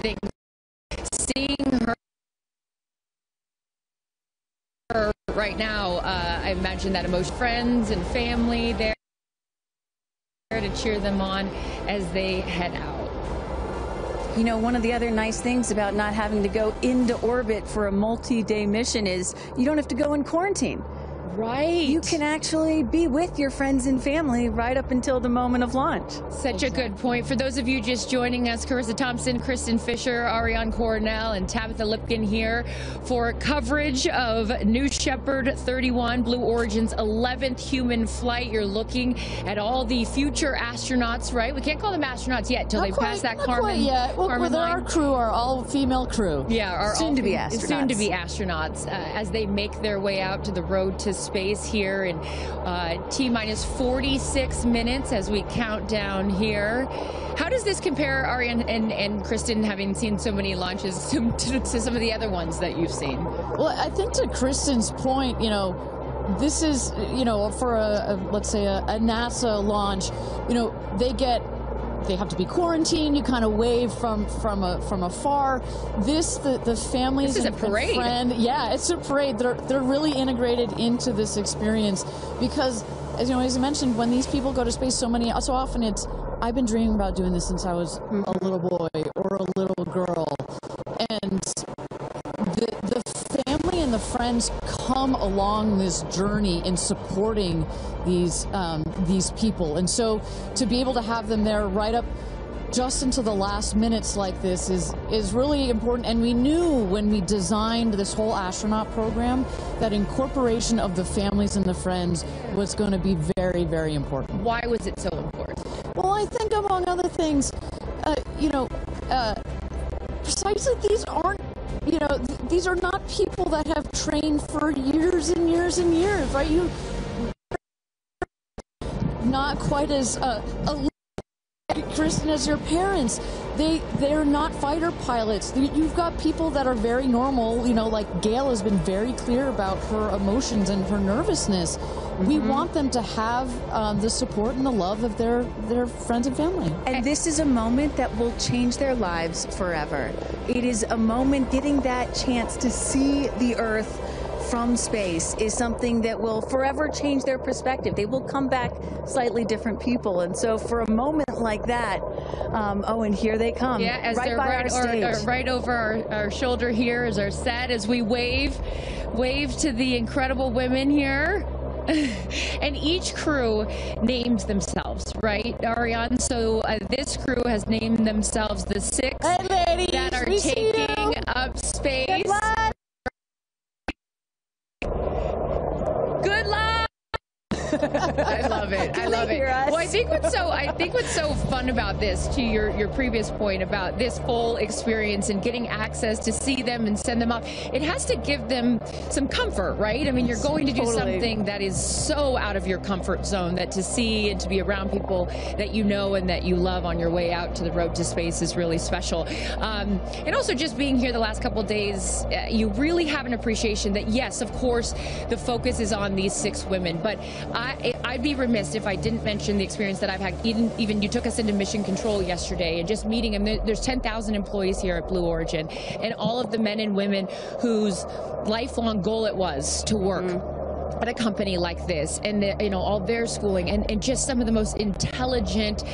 things. Seeing her right now, I imagine that emotion, friends and family there to cheer them on as they head out. You know, one of the other nice things about not having to go into orbit for a multi-day mission is you don't have to go in quarantine. Right. You can actually be with your friends and family right up until the moment of launch. Such a good point. For those of you just joining us, Carissa Thompson, Kristen Fisher, Ariane Cornell, and Tabitha Lipkin here for coverage of New Shepard 31, Blue Origin's 11th human flight. You're looking at all the future astronauts, right? We can't call them astronauts yet until they pass that Kármán. Well, our crew are all female crew. Yeah, our soon-to-be astronauts. Soon-to-be astronauts as they make their way out to the road to space here in T-minus 46 minutes as we count down here. How does this compare, Ariane and Kristen, having seen so many launches to some of the other ones that you've seen? Well, I think to Kristen's point, you know, this is, you know, for let's say a NASA launch, you know, they have to be quarantined. You kind of wave from afar. The families. This is a parade. Yeah, it's a parade. They're really integrated into this experience because, as you know, as I mentioned, when these people go to space, so often it's, I've been dreaming about doing this since I was a little boy or a little girl, and the family and the friends come along this journey in supporting these people, and so to be able to have them there right up just into the last minutes like this is really important. And we knew when we designed this whole astronaut program that incorporation of the families and the friends was going to be very, very important. Why was it so important? Well, I think among other things, you know, precisely these aren't, you know, these are not people that have trained for years and years and years, right? You not quite as Kristen as your parents. They're not fighter pilots. You've got people that are very normal, you know, like Gail has been very clear about her emotions and her nervousness. We want them to have the support and the love of their friends and family. And this is a moment that will change their lives forever. It is a moment, getting that chance to see the Earth from space is something that will forever change their perspective. They will come back slightly different people. And so for a moment like that, oh, and here they come. Yeah, as right they're by our stage. right over our shoulder here is our set as we wave to the incredible women here. And each crew names themselves, right, Ariane? So this crew has named themselves the six that are taking up space. Good luck. I love it. I love it. Well, I think what's so fun about this, to your previous point about this full experience and getting access to see them and send them off, it has to give them some comfort, right? I mean, you're going to do something that is so out of your comfort zone that to see and to be around people that you know and that you love on your way out to the road to space is really special. And also just being here the last couple of days, you really have an appreciation that, yes, of course, the focus is on these six women, but I'd be remiss if I didn't mention the experience that I've had. Even you took us into Mission Control yesterday and just meeting them. There's 10,000 employees here at Blue Origin, and all of the men and women whose lifelong goal it was to work at a company like this, and you know, all their schooling, and just some of the most intelligent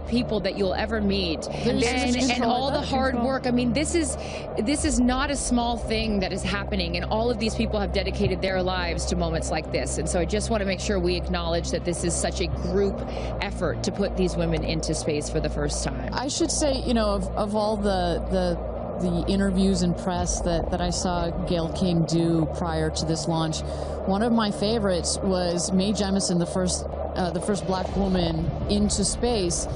people that you'll ever meet, and all the hard work. I mean, this is not a small thing that is happening, and all of these people have dedicated their lives to moments like this. And so I just want to make sure we acknowledge that this is such a group effort to put these women into space for the first time. I should say, you know, of all the interviews and press that I saw Gail King do prior to this launch, one of my favorites was Mae Jemison, the first black woman into space,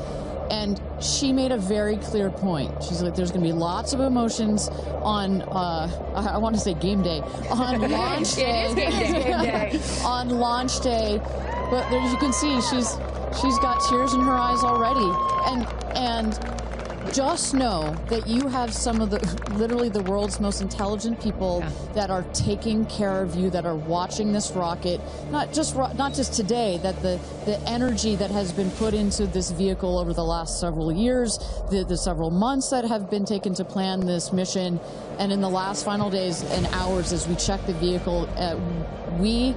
and she made a very clear point. She's like, there's going to be lots of emotions on, I want to say game day, on launch day. It is game day. On launch day, but as you can see, she's got tears in her eyes already, and just know that you have some of the, literally the world's most intelligent people that are taking care of you, that are watching this rocket, not just today, that the energy that has been put into this vehicle over the last several years, the several months that have been taken to plan this mission, and in the last final days and hours as we check the vehicle, we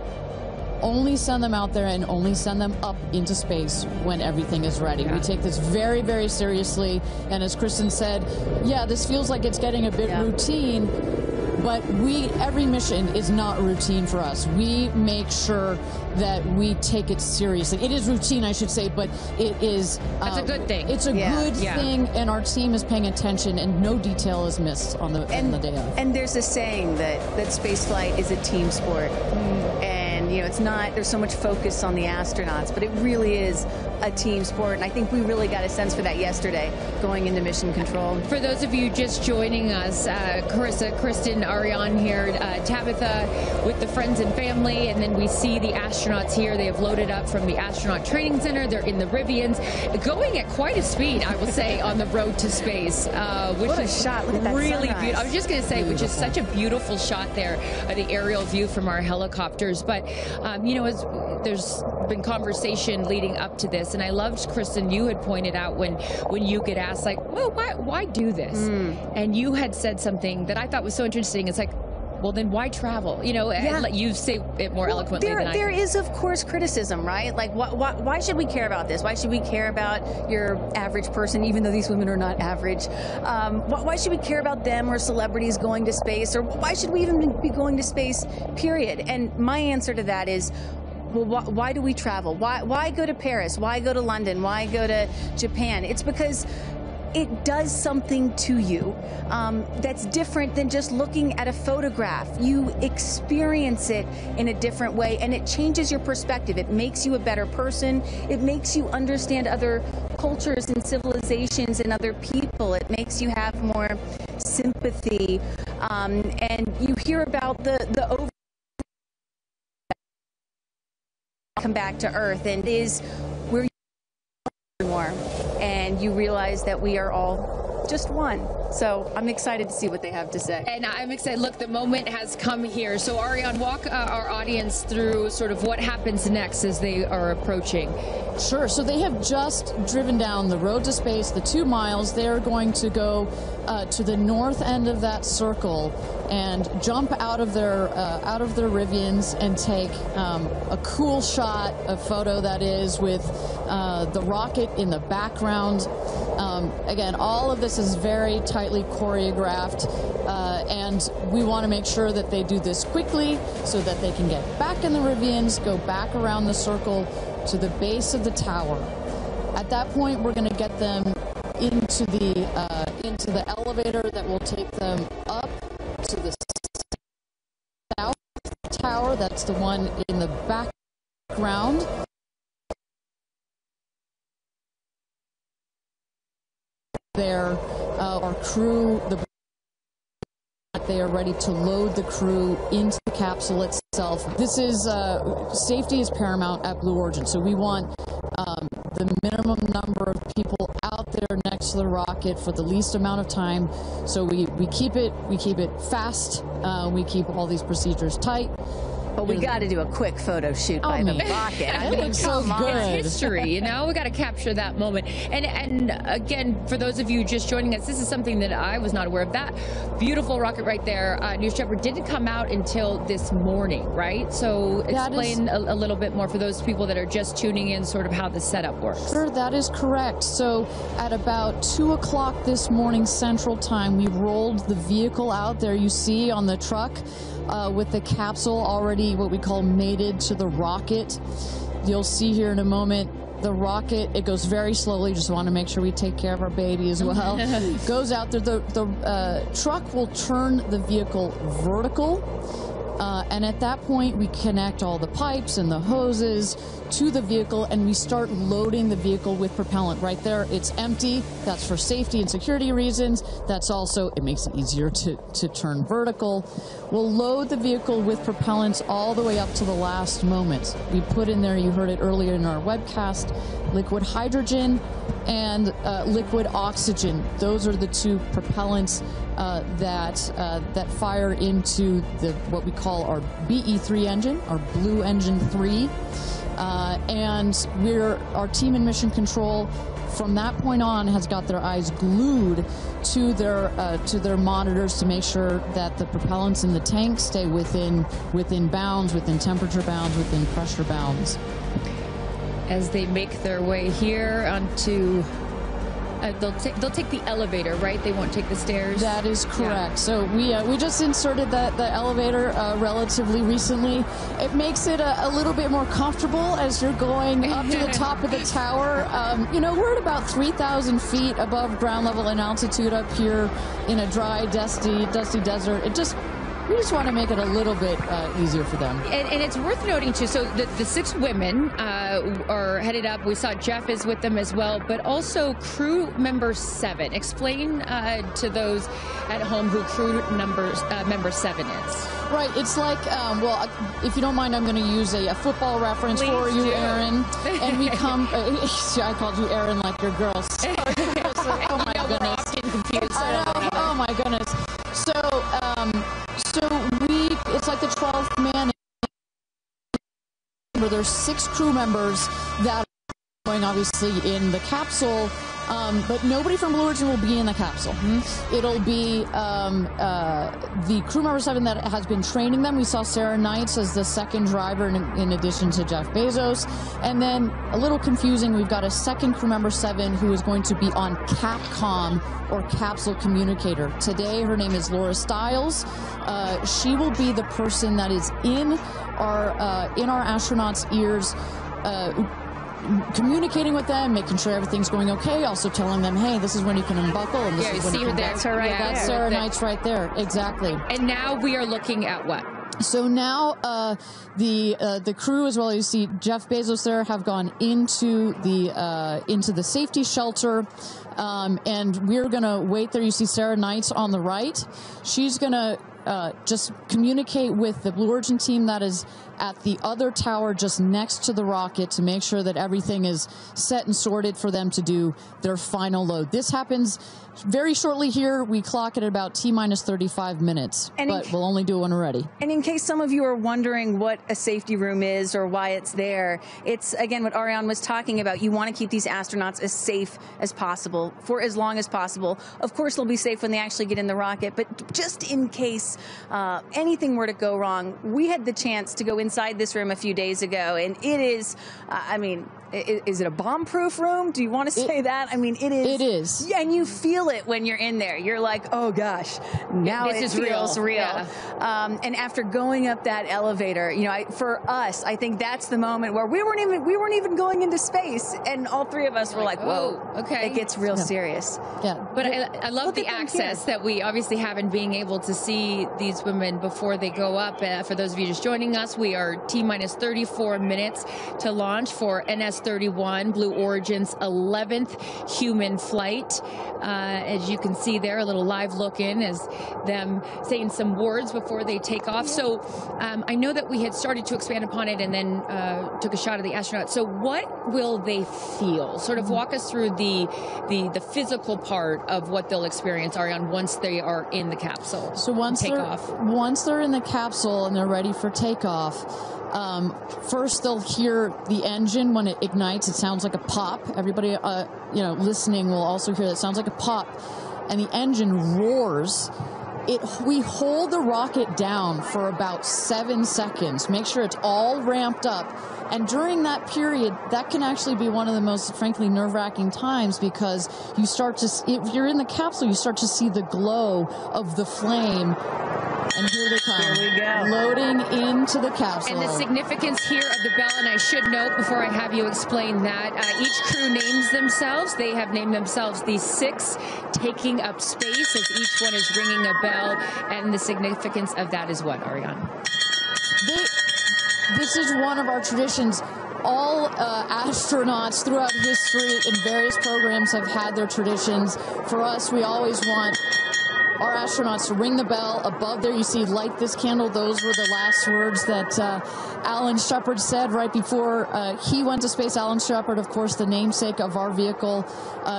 only send them out there and only send them up into space when everything is ready. We take this very, very seriously. And as Kristen said, yeah, this feels like it's getting a bit routine, but every mission is not routine for us. We make sure that we take it seriously. It is routine, I should say, but it is... That's a good thing. It's a good thing, and our team is paying attention, and no detail is missed on the day of. And there's a saying that spaceflight is a team sport. And, you know, it's not, there's so much focus on the astronauts, but it really is a team sport. And I think we really got a sense for that yesterday going into mission control. For those of you just joining us, Carissa, Kristen, Ariane here, Tabitha with the friends and family, and then we see the astronauts here. They have loaded up from the Astronaut Training Center. They're in the Rivians, going at quite a speed, I will say, on the road to space, which what a is shot. Look at that really sunrise. beautiful. I was just going to say, which is such a beautiful shot there, the aerial view from our helicopters. But, you know, there's been conversation leading up to this, and I loved, Kristen, you had pointed out when you get asked, like, well, why do this? And you had said something that I thought was so interesting. It's like, well, then why travel? You know, you say it more eloquently than I do. There is, of course, criticism, right? Like, why should we care about this? Why should we care about your average person, even though these women are not average? Why should we care about them or celebrities going to space? Or why should we even be going to space, period? And my answer to that is, well, why do we travel? Why go to Paris? Why go to London? Why go to Japan? It's because it does something to you that's different than just looking at a photograph. You experience it in a different way, and it changes your perspective. It makes you a better person. It makes you understand other cultures and civilizations and other people. It makes you have more sympathy, and you hear about the over come back to Earth, and is where you more, and you realize that we are all just one. So I'm excited to see what they have to say. And I'm excited. Look, the moment has come here. So Ariane, walk our audience through sort of what happens next as they are approaching. Sure. So they have just driven down the road to space, the 2 miles. They're going to go to the north end of that circle and jump out of their Rivians and take a cool shot, a photo that is, with the rocket in the background. Again, all of this is very tightly choreographed, and we want to make sure that they do this quickly so that they can get back in the Rivians, go back around the circle to the base of the tower. At that point, we're going to get them into the elevator that will take them up to the south tower. That's the one in the background. There, our crew, they are ready to load the crew into the capsule itself. This is, safety is paramount at Blue Origin, so we want the minimum number of people out there next to the rocket for the least amount of time. So we keep it fast, we keep all these procedures tight. But we got to do a quick photo shoot by the rocket. I mean, so good. It's history, you know. We got to capture that moment. And again, for those of you just joining us, this is something that I was not aware of. That beautiful rocket right there, News Trevor, didn't come out until this morning, right? So explain a little bit more for those people that are just tuning in, sort of how the setup works. Sure, that is correct. So at about 2 o'clock this morning Central Time, we rolled the vehicle out there. You see on the truck. With the capsule already what we call mated to the rocket. You'll see here in a moment the rocket, it goes very slowly, just want to make sure we take care of our baby as well. Goes out there, the truck will turn the vehicle vertical, and at that point we connect all the pipes and the hoses to the vehicle, and we start loading the vehicle with propellant. Right there, it's empty. That's for safety and security reasons. That's also, it makes it easier to turn vertical. We'll load the vehicle with propellants all the way up to the last moment. We put in there, you heard it earlier in our webcast, liquid hydrogen, and liquid oxygen. Those are the two propellants that fire into what we call our BE3 engine, our Blue Engine 3. And our team in Mission Control from that point on has got their eyes glued to their monitors to make sure that the propellants in the tank stay within bounds, within temperature bounds, within pressure bounds. As they make their way here onto, they'll take the elevator, right? They won't take the stairs. That is correct. Yeah. So we just inserted the elevator relatively recently. It makes it a little bit more comfortable as you're going up to the top of the tower. You know, we're at about 3,000 feet above ground level in altitude up here in a dry, dusty desert. We just want to make it a little bit easier for them. And it's worth noting, too, so the 6 women are headed up. We saw Jeff is with them as well, but also crew member 7. Explain to those at home who crew member 7 is. Right. It's like, well, if you don't mind, I'm going to use a football reference for you, Erin. And we come, I called you Erin like your girl. Sorry. Oh, my goodness. We're often confused. Oh, my goodness. So it's like the 12th man. There's 6 crew members that are going obviously in the capsule, but nobody from Blue Origin will be in the capsule. It'll be the crew member 7 that has been training them. We saw Sarah Knights as the second driver in addition to Jeff Bezos. And then, a little confusing, we've got a second crew member 7 who is going to be on Capcom, or capsule communicator. Today, her name is Laura Stiles. She will be the person that is in our astronauts' ears, communicating with them, making sure everything's going okay, also telling them, hey, this is when you can unbuckle, and this is when you can... That's her right there. That's Sarah Knights right there, exactly. And now we are looking at what? So now the crew, as well as you see Jeff Bezos there, have gone into the safety shelter, and we're going to wait there. You see Sarah Knights on the right. She's going to just communicate with the Blue Origin team that is at the other tower just next to the rocket to make sure that everything is set and sorted for them to do their final load. This happens very shortly here. We clock it at about T-minus 35 minutes, but we'll only do it when we're ready. And in case some of you are wondering what a safety room is or why it's there, it's, again, what Ariane was talking about. You want to keep these astronauts as safe as possible for as long as possible. Of course, they'll be safe when they actually get in the rocket, but just in case anything were to go wrong, we had the chance to go inside this room a few days ago, and it is, I mean, is it a bomb-proof room? Do you want to say that? I mean, it is. It is. Yeah, and you feel it when you're in there. You're like, oh gosh, now this it feels real. Yeah. And after going up that elevator, you know, for us, I think that's the moment where we weren't even going into space, and all 3 of us were like, whoa, okay, it gets real serious. Yeah, but I love the access that we obviously have in being able to see these women before they go up. For those of you just joining us, we are T-minus 34 minutes to launch for NS-31, Blue Origin's 11th human flight. As you can see there, a little live look in as them saying some words before they take off. So I know that we had started to expand upon it and then took a shot of the astronauts. So what will they feel? Sort of walk us through the physical part of what they'll experience, Ariane, once they are in the capsule. So once they're in the capsule and they're ready for takeoff, first they'll hear the engine when it ignites. It sounds like a pop. Everybody, listening will also hear that. It sounds like a pop, and the engine roars. We hold the rocket down for about 7 seconds. Make sure it's all ramped up. And during that period, that can actually be one of the most, frankly, nerve-wracking times, because you start to, if you're in the capsule, you start to see the glow of the flame. And here they come. Here we go. Loading into the capsule. And the significance here of the bell, and I should note before I have you explain that, each crew names themselves. They have named themselves the 6 taking up space, as each one is ringing a bell. And the significance of that is what, Ariane? This is one of our traditions. All astronauts throughout history in various programs have had their traditions. For us, we always want our astronauts to ring the bell. Above there, you see "Light this candle." Those were the last words that Alan Shepard said right before he went to space. Alan Shepard, of course, the namesake of our vehicle.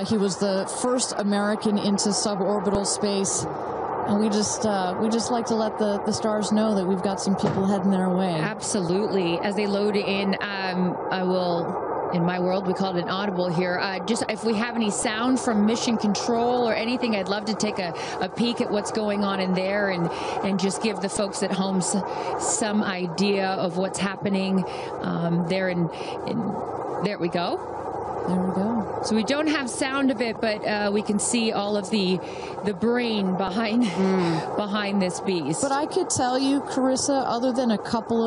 He was the first American into suborbital space. And we just like to let the stars know that we've got some people heading their way. Absolutely. As they load in, I will... In my world, we call it an audible here. Just if we have any sound from mission control or anything, I'd love to take a peek at what's going on in there and just give the folks at home some idea of what's happening there. There we go. There we go. So we don't have sound of it, but we can see all of the brain behind this beast. But I could tell you, Carissa, other than a couple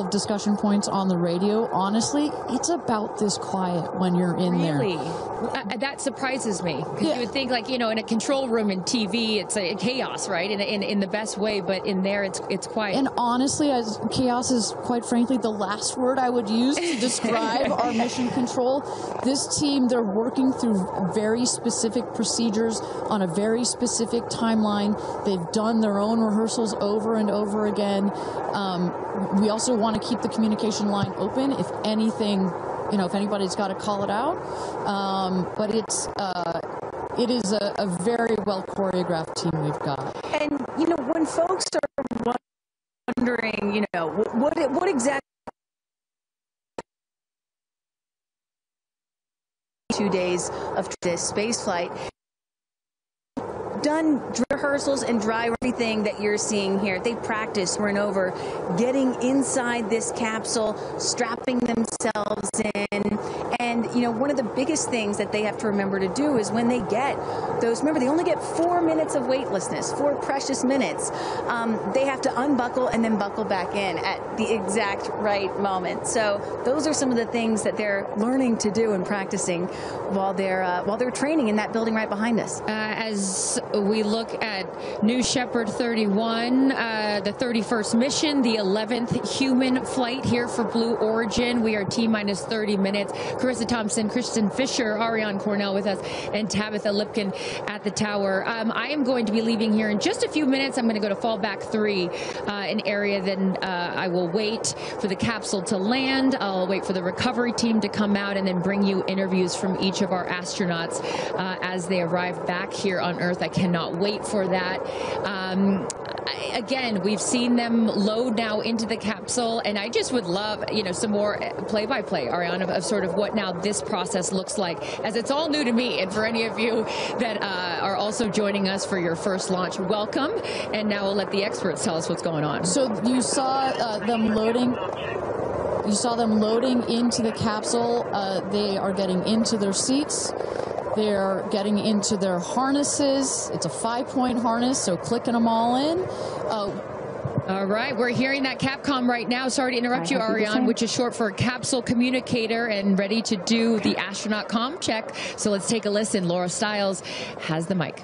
of discussion points on the radio, honestly, it's about this quiet when you're in there. Really? That surprises me. Because you would think, like, you know, in a control room in TV, it's a chaos, right? In the best way, but in there, it's quiet. And honestly, chaos is, quite frankly, the last word I would use to describe our mission control. This team, they're working through very specific procedures on a very specific timeline. They've done their own rehearsals over and over again. We also want to keep the communication line open if anything, you know, if anybody's got to call it out. But it is a very well choreographed team we've got. And, you know, when folks are wondering, you know, what exactly 2 days of this space flight, done rehearsals and dry everything that you're seeing here. They practiced over and over getting inside this capsule, strapping themselves in. And, you know, one of the biggest things that they have to remember to do is when they get those, remember, they only get 4 minutes of weightlessness, 4 precious minutes. They have to unbuckle and then buckle back in at the exact right moment. So those are some of the things that they're learning to do and practicing while they're training in that building right behind us. As we look at New Shepard 31, the 31st mission, the 11th human flight here for Blue Origin. We are T-minus 30 minutes. Carissa Thompson, Kristen Fisher, Ariane Cornell with us, and Tabitha Lipkin at the tower. I am going to be leaving here in just a few minutes. I'm going to go to Fallback 3, an area. Then I will wait for the capsule to land. I'll wait for the recovery team to come out and then bring you interviews from each of our astronauts as they arrive back here on Earth. I cannot wait for that. Again, we've seen them load now into the capsule, and I just would love, you know, some more play-by-play, Ariane, of sort of what now this process looks like, as it's all new to me. And for any of you that are also joining us for your first launch, welcome. And now we'll let the experts tell us what's going on. So you saw them loading. You saw them loading into the capsule. They are getting into their seats. They're getting into their harnesses. It's a 5-point harness, so clicking them all in. All right, we're hearing that Capcom right now. Sorry to interrupt you, Ariane, which is short for Capsule Communicator, and ready to do the astronaut comm check. So let's take a listen. Laura Stiles has the mic.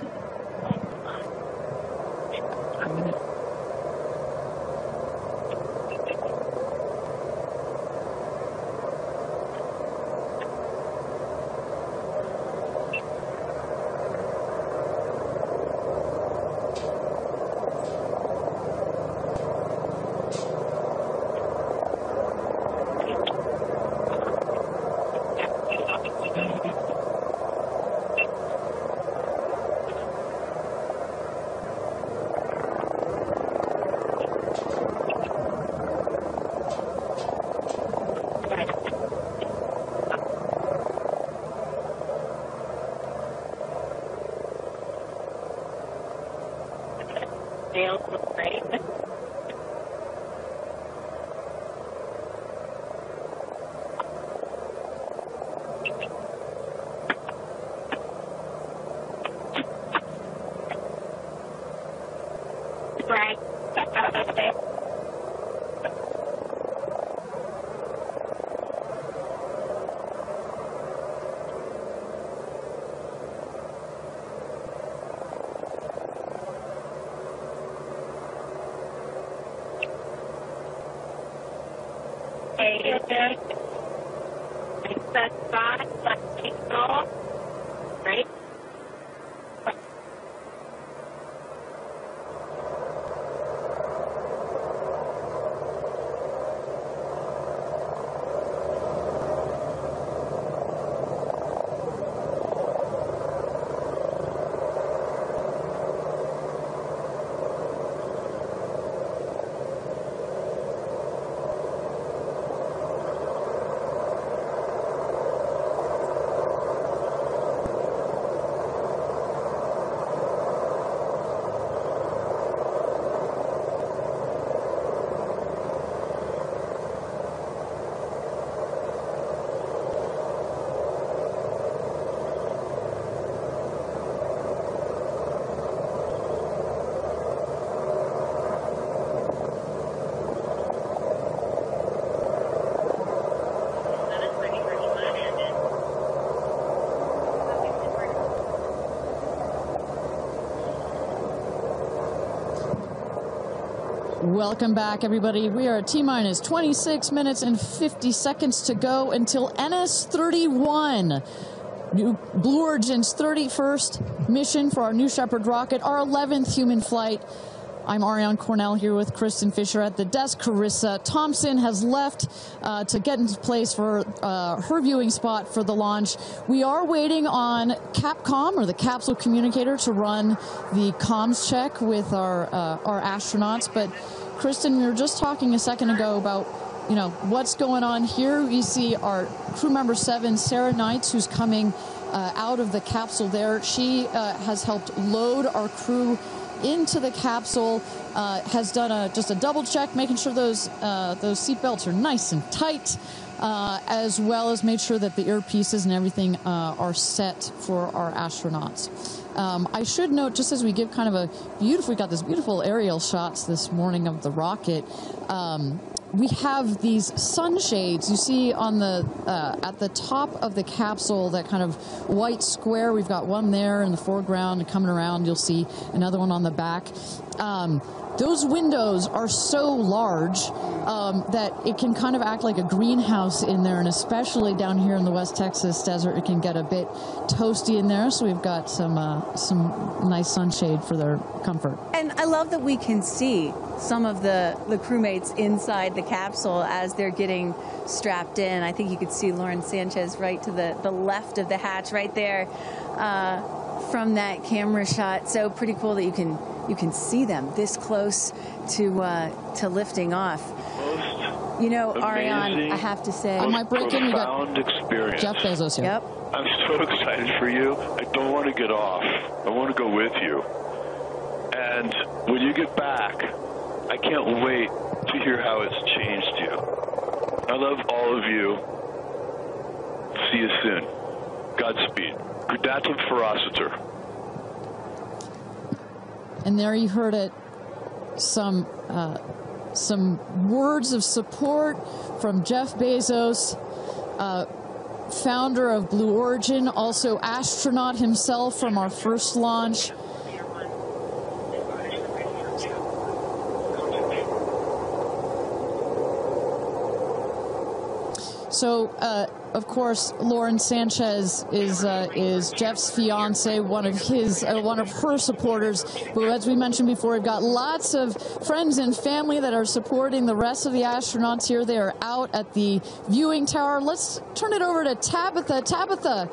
Welcome back, everybody. We are at T-minus 26 minutes and 50 seconds to go until NS-31. Blue Origin's 31st mission for our New Shepard rocket, our 11th human flight. I'm Ariane Cornell here with Kristen Fisher at the desk. Carissa Thompson has left to get into place for her viewing spot for the launch. We are waiting on Capcom, or the capsule communicator, to run the comms check with our astronauts. But Kristen, we were just talking a second ago about what's going on here. We see our crew member 7, Sarah Knights, who's coming out of the capsule there. She has helped load our crew into the capsule, has done just a double check, making sure those seat belts are nice and tight, as well as made sure that the earpieces and everything are set for our astronauts. I should note, just as we give kind of we got this beautiful aerial shots this morning of the rocket. We have these sunshades you see on the at the top of the capsule, that kind of white square. We've got one there in the foreground, and coming around you'll see another one on the back. Those windows are so large that it can kind of act like a greenhouse in there, and especially down here in the West Texas desert, it can get a bit toasty in there. So we've got some nice sunshade for their comfort. And I love that we can see some of the crewmates inside the capsule as they're getting strapped in. I think you could see Lauren Sanchez right to the left of the hatch right there from that camera shot. So pretty cool that you can see them this close to lifting off. Ariane, I have to say, I might break in. Experience. Jeff Bezos here. Yep. I'm so excited for you. I don't want to get off. I want to go with you. And when you get back, I can't wait to hear how it's changed you. I love all of you. See you soon. Godspeed. Kudatum Ferociter. And there you heard it. Some words of support from Jeff Bezos, founder of Blue Origin, also astronaut himself from our first launch. So, of course, Lauren Sanchez is Jeff's fiance, one of her supporters. But as we mentioned before, we've got lots of friends and family that are supporting the rest of the astronauts here. They are out at the viewing tower. Let's turn it over to Tabitha. Tabitha,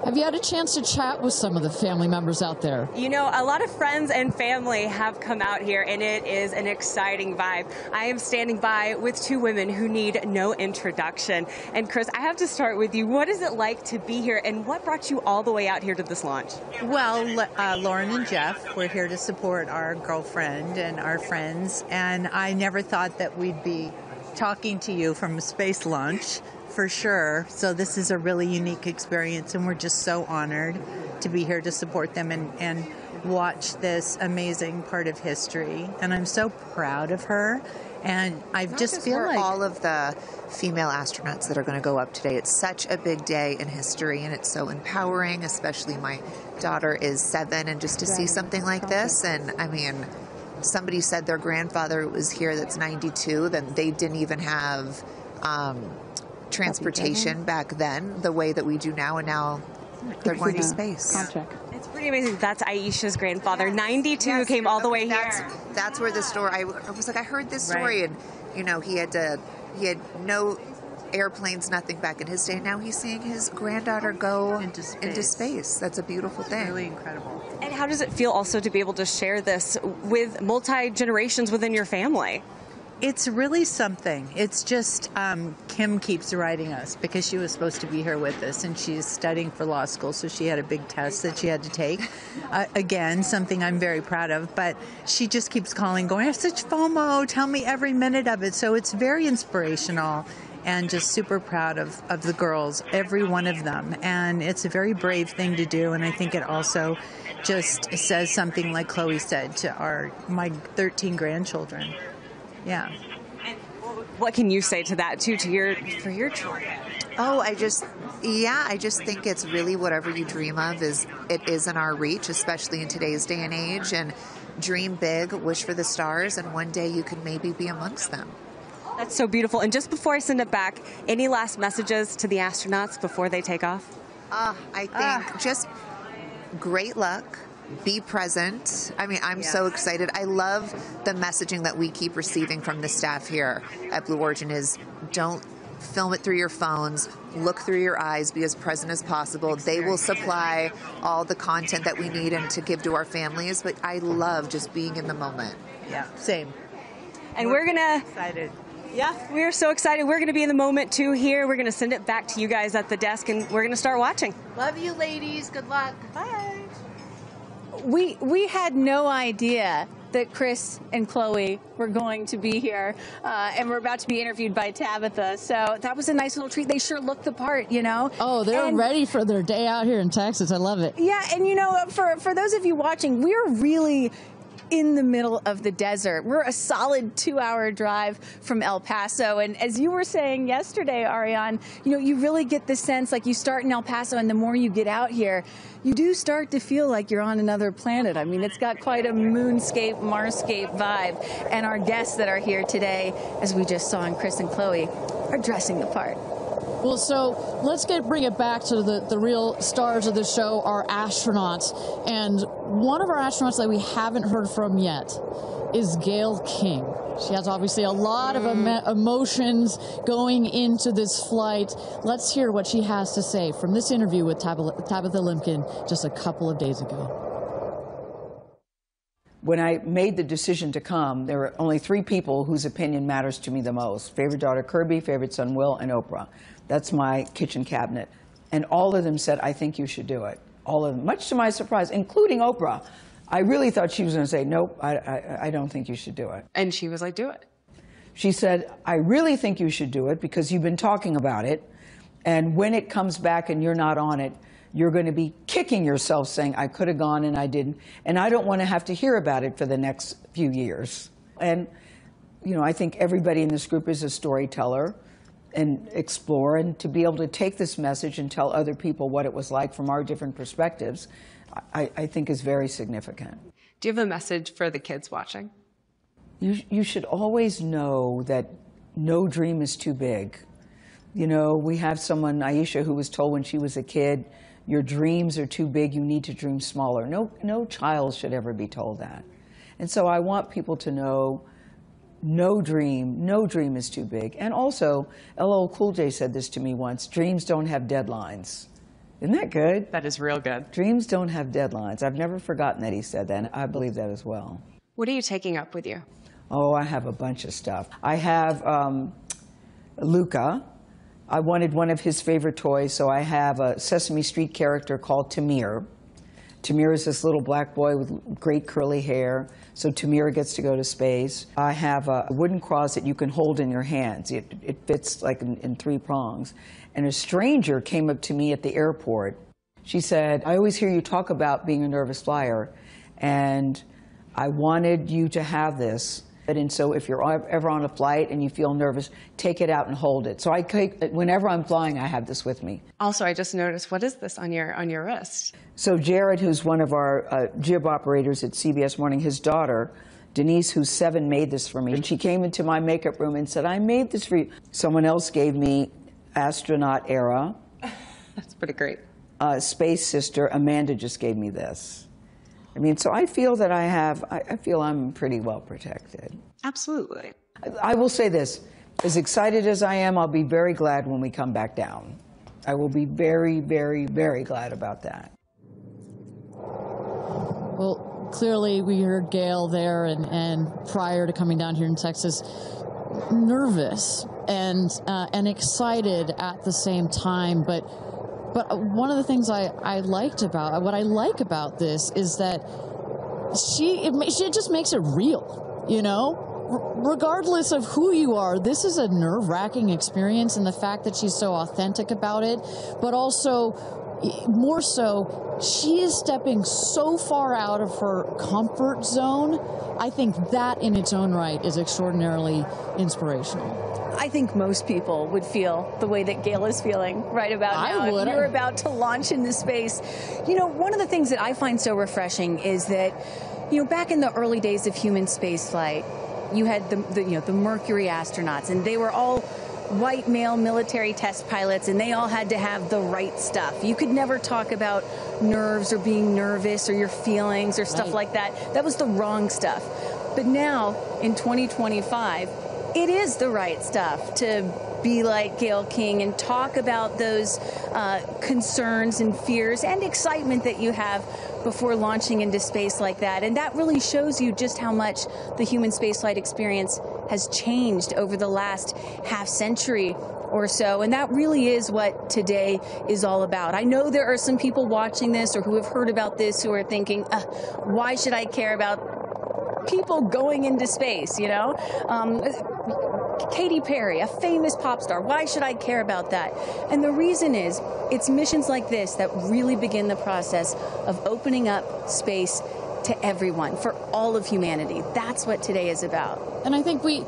have you had a chance to chat with some of the family members out there? A lot of friends and family have come out here, and it is an exciting vibe. I am standing by with two women who need no introduction. And Chris, I have to start with you. What is it like to be here, and what brought you all the way out here to this launch? Well, Lauren and Jeff, we're here to support our girlfriend and our friends, and I never thought that we'd be talking to you from a space launch. For sure. So this is a really unique experience, and we're just so honored to be here to support them and watch this amazing part of history. And I'm so proud of her. And I just feel like all of the female astronauts that are going to go up today. It's such a big day in history, and it's so empowering, especially my daughter is 7, and just to see something like this. And I mean, somebody said their grandfather was here that's 92, then they didn't even have transportation back then the way that we do now, and now they're going to space. It's pretty amazing. That's Aisha's grandfather. 92 came all the way here. That's where the story, I was like, I heard this story, and he had no airplanes, nothing back in his day. Now he's seeing his granddaughter go into space. That's a beautiful thing. Really incredible. And how does it feel also to be able to share this with multi-generations within your family? It's really something. It's just Kim keeps writing us because she was supposed to be here with us, and she's studying for law school, so she had a big test that she had to take. Again, something I'm very proud of, but she just keeps calling, going, I have such FOMO, tell me every minute of it. So it's very inspirational, and just super proud of the girls, every one of them. And it's a very brave thing to do, and I think it also just says something, like Chloe said, to my 13 grandchildren. Yeah. And what can you say to that too, for your children? Oh, I just think it's really whatever you dream of is in our reach, especially in today's day and age. And dream big, wish for the stars, and one day you can maybe be amongst them. That's so beautiful. And just before I send it back, any last messages to the astronauts before they take off? I think just great luck. Be present. I mean, I'm so excited. I love the messaging that we keep receiving from the staff here at Blue Origin is don't film it through your phones, look through your eyes, be as present as possible. They will supply all the content that we need and to give to our families, but I love just being in the moment. Yeah, same. And we're gonna excited. Yeah, we're so excited. We're gonna be in the moment too here. We're gonna send it back to you guys at the desk and we're gonna start watching. Love you, ladies. Good luck. Bye. We had no idea that Chris and Chloe were going to be here, and we're about to be interviewed by Tabitha. So that was a nice little treat. They sure look the part, you know. Oh, they're ready for their day out here in Texas. I love it. Yeah, and you know, for those of you watching, we're really in the middle of the desert. We're a solid 2-hour drive from El Paso. And as you were saying yesterday, Ariane, you know, you really get the sense like you start in El Paso and the more you get out here, you do start to feel like you're on another planet. I mean, it's got quite a moonscape, Marscape vibe. And our guests that are here today, as we just saw in Chris and Chloe, are dressing the part. Well, so let's bring it back to the real stars of the show, our astronauts. And one of our astronauts that we haven't heard from yet is Gayle King. She has obviously a lot of emotions going into this flight. Let's hear what she has to say from this interview with Tabitha Limkin just a couple of days ago. When I made the decision to come, there were only 3 people whose opinion matters to me the most. Favorite daughter Kirby, favorite son Will, and Oprah. That's my kitchen cabinet. And all of them said, I think you should do it. All of them, much to my surprise, including Oprah. I really thought she was going to say, nope, I don't think you should do it. And she was like, do it. She said, I really think you should do it because you've been talking about it. And when it comes back and you're not on it, you're going to be kicking yourself saying, I could have gone and I didn't. And I don't want to have to hear about it for the next few years. And, you know, I think everybody in this group is a storyteller and explore. And to be able to take this message and tell other people what it was like from our different perspectives, I think is very significant. Do you have a message for the kids watching? You should always know that no dream is too big. You know, we have someone, Aisha, who was told when she was a kid, your dreams are too big, you need to dream smaller. No child should ever be told that. And so I want people to know no dream is too big. And also, LL Cool J said this to me once, dreams don't have deadlines. Isn't that good? That is real good. Dreams don't have deadlines. I've never forgotten that he said that, and I believe that as well. What are you taking up with you? Oh, I have a bunch of stuff. I have Luca. I wanted one of his favorite toys, so I have a Sesame Street character called Tamir. Tamir is this little black boy with great curly hair, so Tamir gets to go to space. I have a wooden cross that you can hold in your hands. It fits like in 3 prongs. And a stranger came up to me at the airport. She said, I always hear you talk about being a nervous flyer, and I wanted you to have this. And so if you're ever on a flight and you feel nervous, take it out and hold it. So whenever I'm flying, I have this with me. Also, I just noticed, what is this on your wrist? So Jared, who's one of our jib operators at CBS Morning, his daughter, Denise, who's 7, made this for me. And she came into my makeup room and said, I made this for you. Someone else gave me Astronaut Era. That's pretty great. Space Sister, Amanda just gave me this. I mean, so I feel that I feel I'm pretty well protected. Absolutely. I will say this, as excited as I am, I'll be very glad when we come back down. I will be very, very, very glad about that. Well, clearly we heard Gayle there and prior to coming down here in Texas, nervous and excited at the same time, but one of the things I like about this is that she just makes it real, you know? Regardless of who you are, this is a nerve-wracking experience, and the fact that she's so authentic about it, but also, more so, she is stepping so far out of her comfort zone. I think that in its own right is extraordinarily inspirational. I think most people would feel the way that Gayle is feeling right about now. I would. You're about to launch into space. You know, one of the things that I find so refreshing is that You know, back in the early days of human spaceflight, you had the Mercury astronauts, and they were all white male military test pilots, and they all had to have the right stuff. You could never talk about nerves or being nervous or your feelings or stuff like that. That was the wrong stuff. But now, in 2025, it is the right stuff to be like Gayle King and talk about those concerns and fears and excitement that you have before launching into space like that. And that really shows you just how much the human spaceflight experience has changed over the last half century or so. And that really is what today is all about. I know there are some people watching this or who have heard about this who are thinking, why should I care about people going into space, you know? Katy Perry, a famous pop star. Why should I care about that? And the reason is, it's missions like this that really begin the process of opening up space to everyone, for all of humanity. That's what today is about. And I think we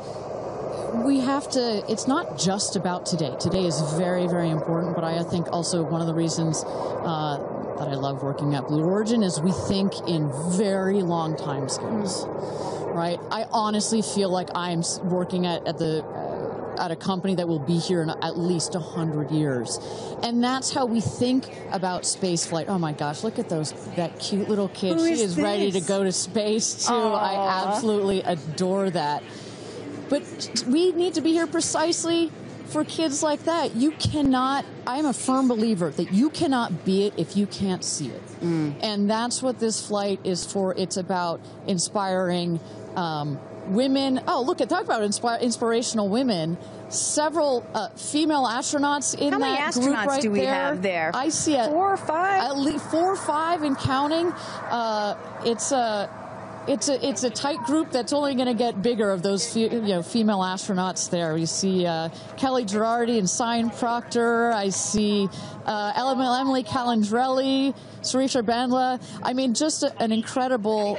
have to, it's not just about today. Today is very, very important, but I think also one of the reasons that I love working at Blue Origin is we think in very long time scales. Right? I honestly feel like I'm working at a company that will be here in at least 100 years. And that's how we think about space flight. Oh my gosh, look at that cute little kid. She is ready to go to space too. Aww. I absolutely adore that. But we need to be here precisely for kids like that. You cannot, I'm a firm believer that you cannot be it if you can't see it. And that's what this flight is for. It's about inspiring women. Oh, look, talk about inspirational women. Several female astronauts in that group right there. How many astronauts do we have there? I see 4 or 5. At least 4 or 5 and counting. It's a tight group that's only going to get bigger of those female astronauts there. You see Kelly Girardi and Sian Proctor. I see Emily Calandrelli, Sarisha Bandla. I mean, just an incredible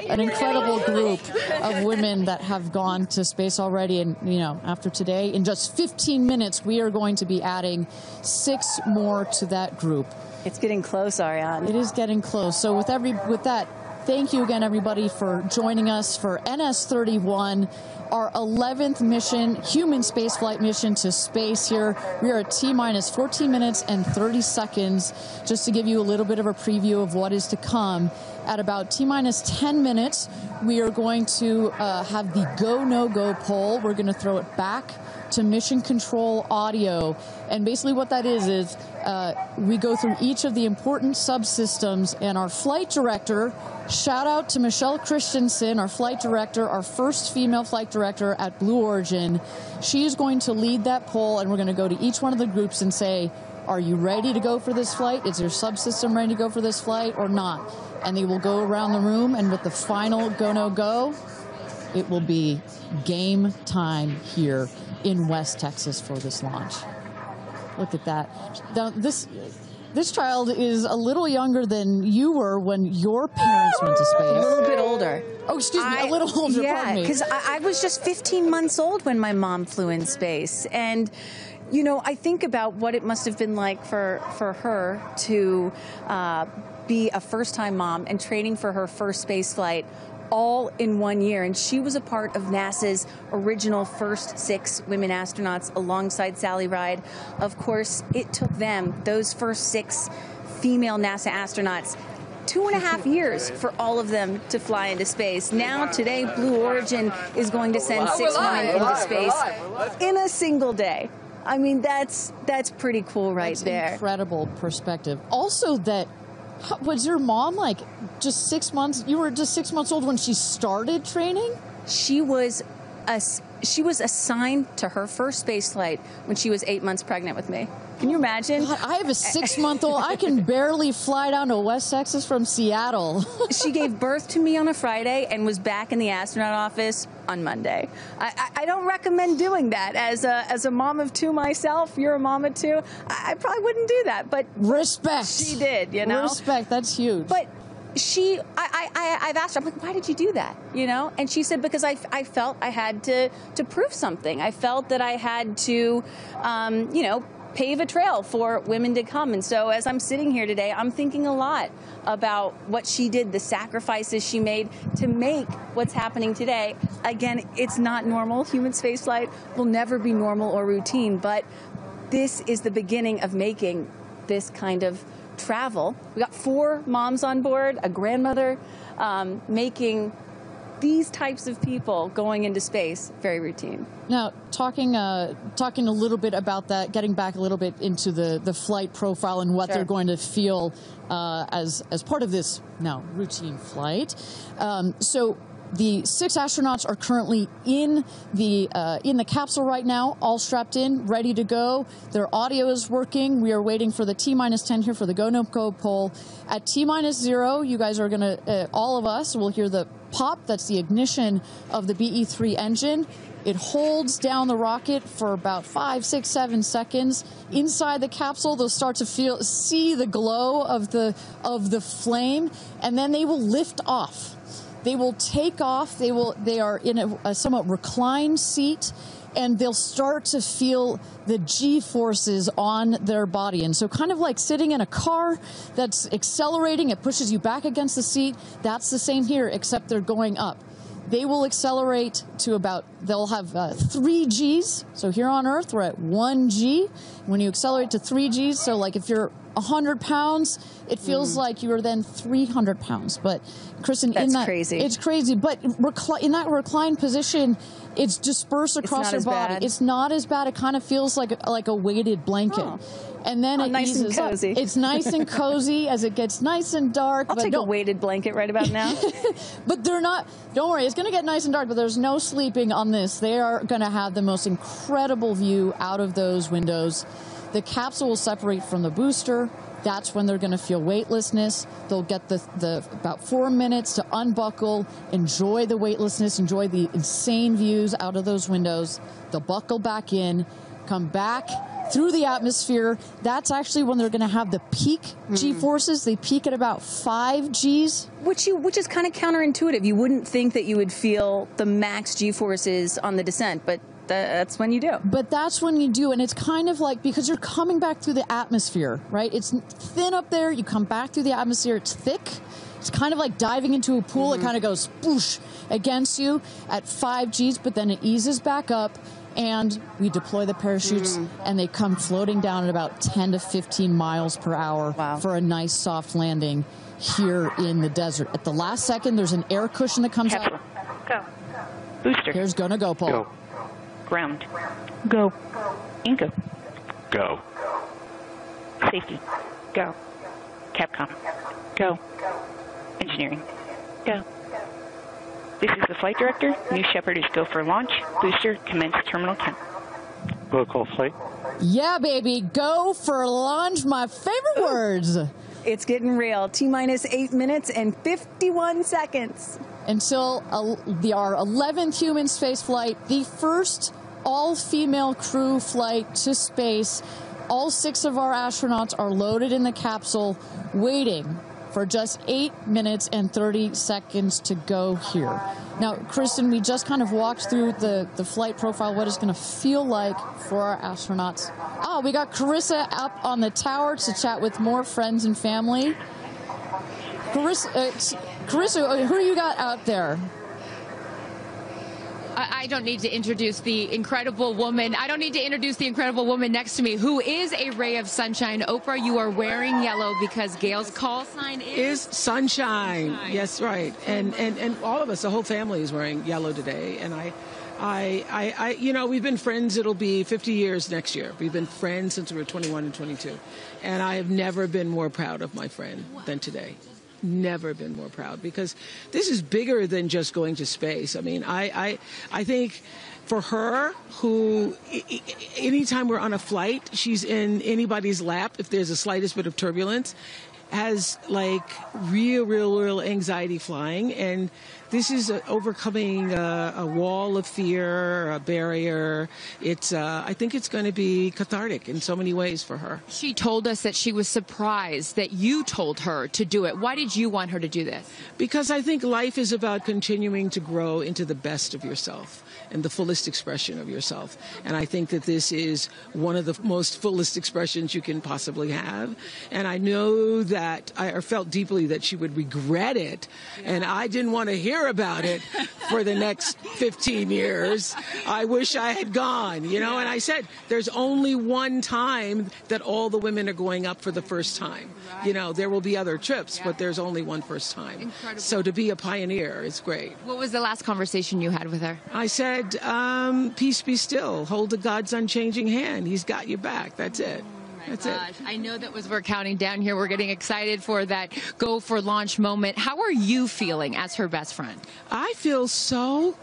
group of women that have gone to space already. And after today, in just 15 minutes, we are going to be adding 6 more to that group. It's getting close, Ariane. It is getting close. So with that. Thank you again, everybody, for joining us for NS-31, our 11th mission, human spaceflight mission to space here. We are at T-minus 14 minutes and 30 seconds, just to give you a little bit of a preview of what is to come. At about T-minus 10 minutes, we are going to have the go, no-go poll. We're going to throw it back to mission control audio. And basically what that is we go through each of the important subsystems, and our flight director, shout out to Michelle Christensen, our flight director, our first female flight director at Blue Origin. She is going to lead that poll, and we're going to go to each one of the groups and say, are you ready to go for this flight? Is your subsystem ready to go for this flight or not? And they will go around the room, and with the final go, no, go, it will be game time here in West Texas for this launch. Look at that. Now, this child is a little younger than you were when your parents went to space. A little bit older. Oh, excuse me, a little older, pardon me. Yeah, because I was just 15 months old when my mom flew in space. And, I think about what it must have been like for her to be a first-time mom and training for her first space flight all in 1 year. And she was a part of NASA's original first 6 women astronauts alongside Sally Ride. Of course, it took them, those first 6 female NASA astronauts, 2.5 years for all of them to fly into space. Now, today, Blue Origin is going to send 6 women into space in a single day. I mean, that's pretty cool right there. Incredible perspective. Also that, was your mom like just 6 months? You were just 6 months old when she started training? She was assigned to her first space flight when she was 8 months pregnant with me. Can you imagine? God, I have a 6-month-old. I can barely fly down to West Texas from Seattle. She gave birth to me on a Friday and was back in the astronaut office on Monday. I don't recommend doing that. As a mom of 2 myself, you're a mom of 2, I probably wouldn't do that. But respect. She did, Respect, that's huge. But I've asked her, I'm like, why did you do that? And she said, because I felt I had to prove something. I felt that I had to, pave a trail for women to come. And so as I'm sitting here today, I'm thinking a lot about what she did, the sacrifices she made to make what's happening today. Again, it's not normal. Human spaceflight will never be normal or routine, but this is the beginning of making this kind of travel. We got 4 moms on board, a grandmother, making these types of people going into space very routine. Now, talking a little bit about that, getting back a little bit into the flight profile and what they're going to feel as part of this now routine flight. So the 6 astronauts are currently in the capsule right now, all strapped in, ready to go. Their audio is working. We are waiting for the T-10 here for the go no go poll. At T-0, you guys are going to, all of us will hear the pop. That's the ignition of the BE-3 engine. It holds down the rocket for about 5, 6, 7 seconds. Inside the capsule, they'll start to see the glow of the flame, and then they will lift off. They will take off. They are in a somewhat reclined seat, and they'll start to feel the G-forces on their body. And so kind of like sitting in a car that's accelerating, it pushes you back against the seat. That's the same here, except they're going up. They will accelerate to they'll have 3 Gs. So here on Earth, we're at 1 G. When you accelerate to 3 Gs, so like if you're 100 pounds, it feels like you are then 300 pounds. But Kristen, crazy. It's crazy. But in that reclined position, it's dispersed across your body. Bad. It's not as bad. It kind of feels like a weighted blanket. Oh. And then it nice eases and cozy. up. It's nice and cozy as it gets nice and dark. I'll take a weighted blanket right about now. But they're not, don't worry, it's going to get nice and dark, but there's no sleeping on this. They are going to have the most incredible view out of those windows. The capsule will separate from the booster. That's when they're going to feel weightlessness. They'll get the about 4 minutes to unbuckle, enjoy the weightlessness, enjoy the insane views out of those windows. They'll buckle back in, come back through the atmosphere. That's actually when they're going to have the peak G-forces. They peak at about 5 Gs. Which is kind of counterintuitive. You wouldn't think that you would feel the max G-forces on the descent, but that's when you do. But that's when you do, and it's kind of like, because you're coming back through the atmosphere, right? It's thin up there. You come back through the atmosphere. It's thick. It's kind of like diving into a pool. It kind of goes spoosh against you at 5 Gs, but then it eases back up. And we deploy the parachutes, and they come floating down at about 10 to 15 miles per hour for a nice soft landing here in the desert. At the last second, there's an air cushion that comes out. Go. Booster. Here's go no go, Paul. Go. Ground. Go. Inco. Go. Safety. Go. Capcom. Go. Engineering. Go. This is the flight director. New Shepard is go for launch. Booster, commence terminal count. Protocol flight. Yeah, baby. Go for launch. My favorite words. It's getting real. T-minus 8 minutes and 51 seconds. Until our 11th human space flight, the first all-female crew flight to space. All 6 of our astronauts are loaded in the capsule, waiting for just 8 minutes and 30 seconds to go here. Now, Kristen, we just kind of walked through the flight profile, what it's going to feel like for our astronauts. Oh, we got Carissa up on the tower to chat with more friends and family. Carissa, who do you got out there? I don't need to introduce the incredible woman. I don't need to introduce the incredible woman next to me, who is a ray of sunshine. Oprah, you are wearing yellow because Gail's call sign is sunshine. Yes, right. And all of us, the whole family is wearing yellow today. And I you know, we've been friends. It'll be 50 years next year. We've been friends since we were 21 and 22. And I have never been more proud of my friend than today. Never been more proud, because this is bigger than just going to space. I mean, I think for her, who anytime we're on a flight, she's in anybody's lap if there's the slightest bit of turbulence, has like real anxiety flying. And this is overcoming a wall of fear, a barrier. I think it's going to be cathartic in so many ways for her. She told us that she was surprised that you told her to do it. Why did you want her to do this? Because I think life is about continuing to grow into the best of yourself. and the fullest expression of yourself. And I think that this is one of the most fullest expressions you can possibly have. And I know that I felt deeply that she would regret it, and I didn't want to hear about it for the next 15 years. I wish I had gone, you know, and I said, there's only one time that all the women are going up for the first time. Right. You know, there will be other trips, but there's only one first time. Incredible. So to be a pioneer is great. What was the last conversation you had with her? I said, peace be still. Hold the God's unchanging hand. He's got your back. That's it. That's it. I know that we're counting down here. We're getting excited for that go for launch moment. How are you feeling as her best friend? I feel so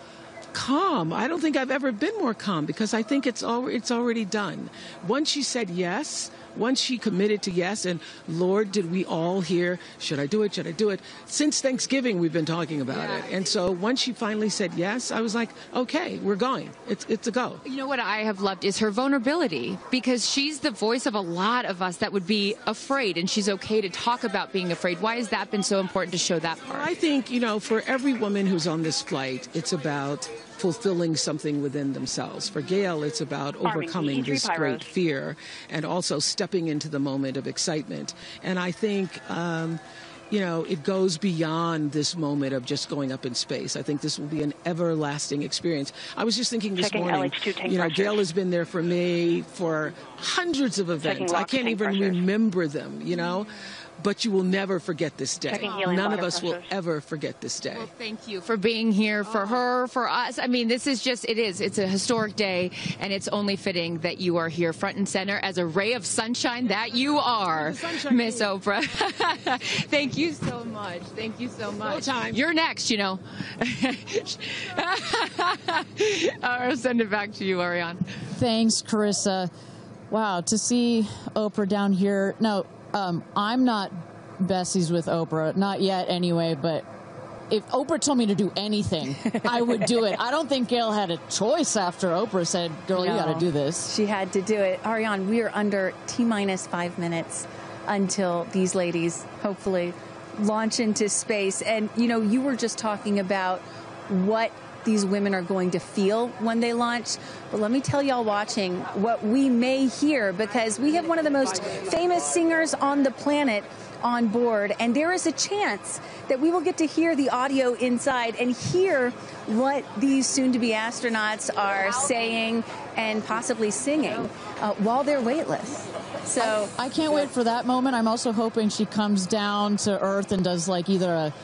calm. I don't think I've ever been more calm because I think it's already done. Once she said yes, once she committed to yes, and Lord, did we all hear, should I do it? Should I do it? Since Thanksgiving, we've been talking about it. And so once she finally said yes, I was like, okay, we're going. It's a go. You know what I have loved is her vulnerability, because she's the voice of a lot of us that would be afraid, and she's okay to talk about being afraid. Why has that been so important to show that part? I think, you know, for every woman who's on this flight, it's about fulfilling something within themselves. For Gail, it's about overcoming this great fear and also stepping into the moment of excitement. And I think, you know, it goes beyond this moment of just going up in space. I think this will be an everlasting experience. I was just thinking this morning, you know, Gail has been there for me for hundreds of events. I can't even remember them, you know. But you will never forget this day. None of us will ever forget this day. Well, thank you for being here, for her, for us. I mean, this is just, it's a historic day, and it's only fitting that you are here front and center as a ray of sunshine that you are, Miss Oprah. Thank you so much. Thank you so much. No time. You're next, you know. I'll send it back to you, Ariane. Thanks, Carissa. Wow, to see Oprah down here. No, I'm not besties with Oprah, not yet anyway, but if Oprah told me to do anything, I would do it. I don't think Gail had a choice after Oprah said, girl, you got to do this. She had to do it. Ariane, we are under T-minus 5 minutes until these ladies hopefully launch into space. And, you know, you were just talking about what these women are going to feel when they launch. But let me tell y'all watching what we may hear, because we have one of the most famous singers on the planet on board, and there is a chance that we will get to hear the audio inside and hear what these soon-to-be astronauts are saying and possibly singing while they're weightless. So I can't wait for that moment. I'm also hoping she comes down to Earth and does like either a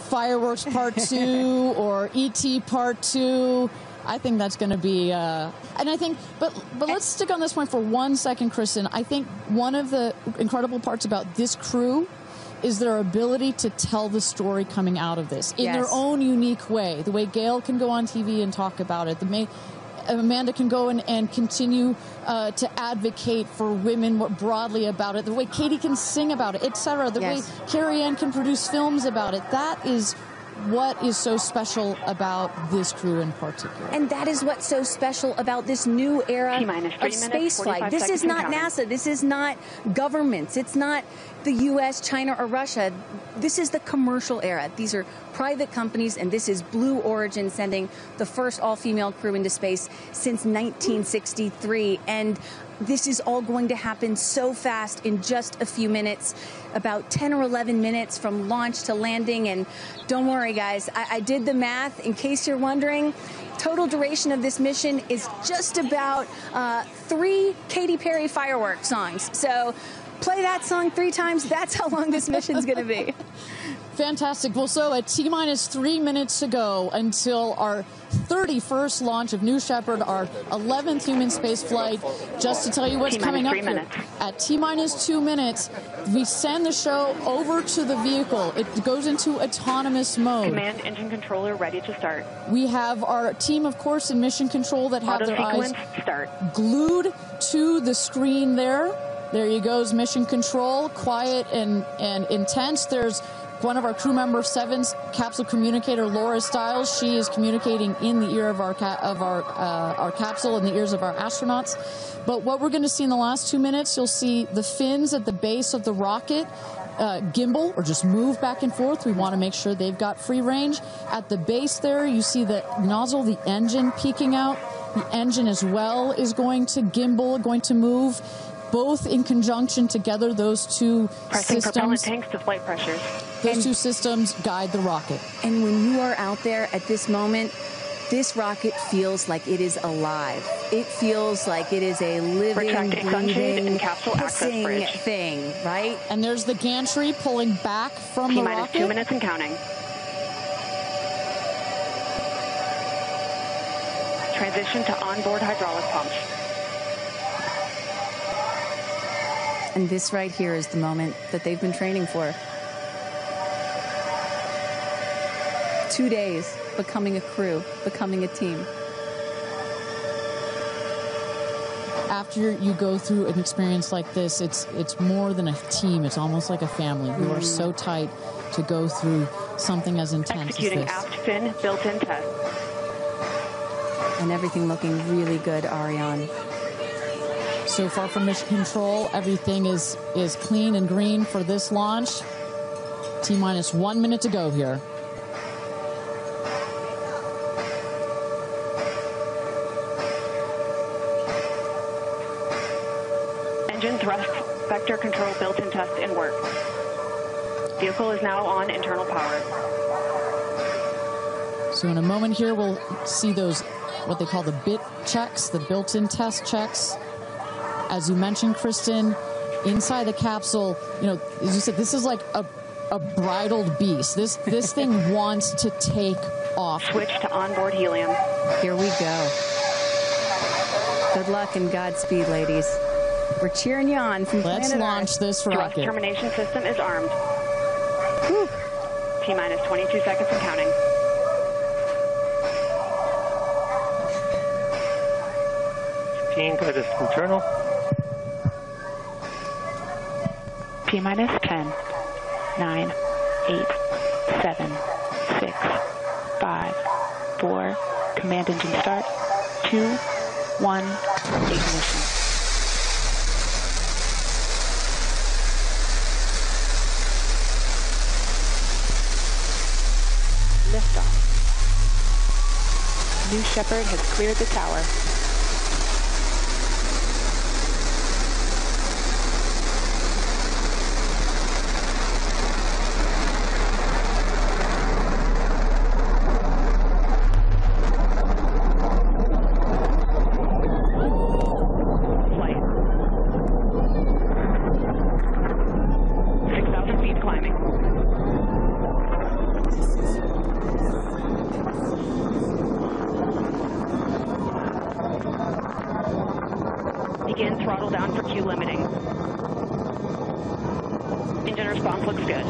Fireworks Part 2 or E.T. Part 2. I think that's going to be, and I think, but let's stick on this point for 1 second, Kristen. I think one of the incredible parts about this crew is their ability to tell the story coming out of this in their own unique way. The way Gail can go on TV and talk about it. Amanda can go and continue to advocate for women more broadly about it. The way Katie can sing about it, etc. The way Carrie Ann can produce films about it. That is what is so special about this crew in particular. And that is what's so special about this new era of spaceflight. This is not NASA. This is not governments. It's not the U.S., China, or Russia. This is the commercial era. These are private companies, and this is Blue Origin sending the first all-female crew into space since 1963. And this is all going to happen so fast in just a few minutes, about 10 or 11 minutes from launch to landing. And don't worry, guys, I did the math. In case you're wondering, total duration of this mission is just about 3 Katy Perry fireworks songs. So play that song 3 times. That's how long this mission's going to be. Fantastic. Well, so at T-minus 3 minutes to go until our 31st launch of New Shepard, our 11th human space flight. Just to tell you what's coming up here. At T-minus 2 minutes, we send the show over to the vehicle. It goes into autonomous mode. Command engine controller ready to start. We have our team, of course, in mission control that have their eyes glued to the screen there. There you goes, mission control, quiet and intense. There's one of our crew member 7's capsule communicator, Laura Stiles. She is communicating in the ear of our capsule, in the ears of our astronauts. But what we're going to see in the last 2 minutes, you'll see the fins at the base of the rocket gimbal or just move back and forth. We want to make sure they've got free range. At the base there, you see the nozzle, the engine peeking out. The engine as well is going to gimbal, going to move. Both in conjunction together, those two Pressing propellant systems. tanks to flight pressures. Those two systems guide the rocket. And when you are out there at this moment, this rocket feels like it is alive. It feels like it is a living, breathing, hissing thing, right? And there's the gantry pulling back from the rocket. T-minus 2 minutes and counting. Transition to onboard hydraulic pumps. And this right here is the moment that they've been training for. 2 days, becoming a crew, becoming a team. After you go through an experience like this, it's more than a team. It's almost like a family. You are so tight to go through something as intense Executing as this. aft fin built-in test. And everything looking really good, Ariane. So far from mission control, everything is clean and green for this launch. T-minus 1 minute to go here. Engine thrust vector control built-in test in work. Vehicle is now on internal power. So in a moment here, we'll see those, what they call the bit checks, the built-in test checks. As you mentioned, Kristen, inside the capsule, you know, as you said, this is like a bridled beast. This thing wants to take off. Switch to onboard helium. Here we go. Good luck and Godspeed, ladies. We're cheering you on from Let's planet launch Earth. this Thrust rocket. termination system is armed. T-minus 22 seconds and counting. Guidance internal. T-minus 10, 9, 8, 7, 6, 5, 4, command engine start, 2, 1, ignition. Liftoff. New Shepard has cleared the tower. Flight. 6,000 feet climbing. Begin throttle down for Q limiting. Engine response looks good.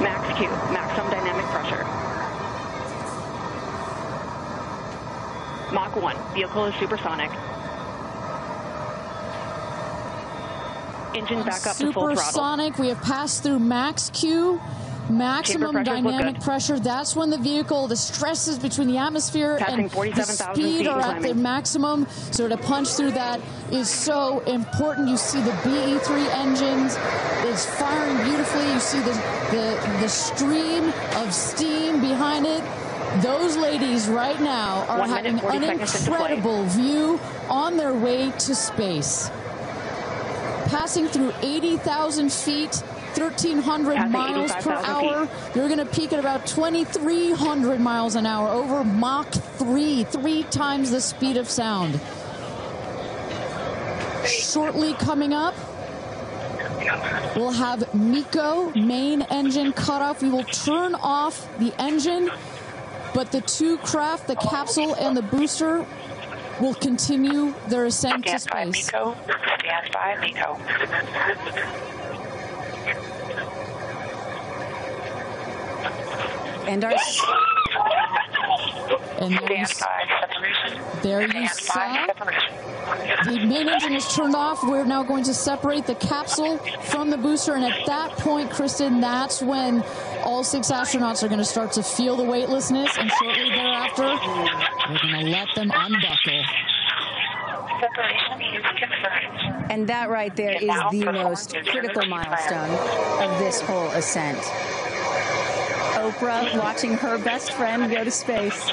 Max Q, maximum dynamic pressure. Mach 1, vehicle is supersonic. Engine back up to full throttle. Supersonic, we have passed through max Q, maximum dynamic pressure. That's when the vehicle, the stresses between the atmosphere and the speed are at their maximum. So to punch through that is so important. You see the BE-3 engines is firing beautifully. You see the stream of steam behind it. Those ladies right now are having an incredible view on their way to space. Passing through 80,000 feet, 1,300 miles per hour. You're going to peak at about 2,300 miles an hour over Mach 3, 3 times the speed of sound. Shortly coming up, we'll have MECO, main engine cutoff. We will turn off the engine, but the two craft, the capsule and the booster, will continue their ascent to space. Stand by, MECO. And our... And there you saw the main engine is turned off. We're now going to separate the capsule from the booster. And at that point, Kristen, that's when all 6 astronauts are going to start to feel the weightlessness, and shortly thereafter, we're going to let them unbuckle. And that right there is the most critical milestone of this whole ascent. Oprah watching her best friend go to space.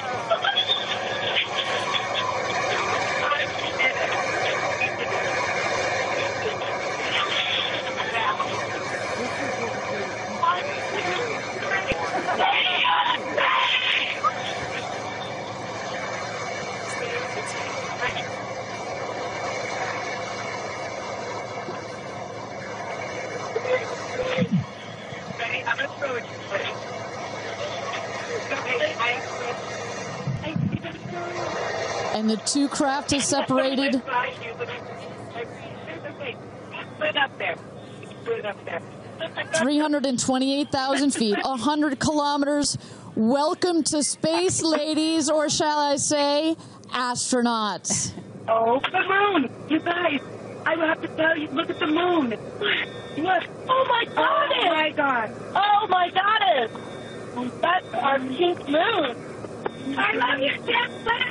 And the 2 craft have separated. Put up there. 328,000 feet, 100 kilometers. Welcome to space, ladies, or shall I say, astronauts. Oh, the moon! You guys, I have to tell you, look at the moon. Look. Oh, my God. Oh, my God. Oh, my goddess. That's our pink moon. I love you, Jetson.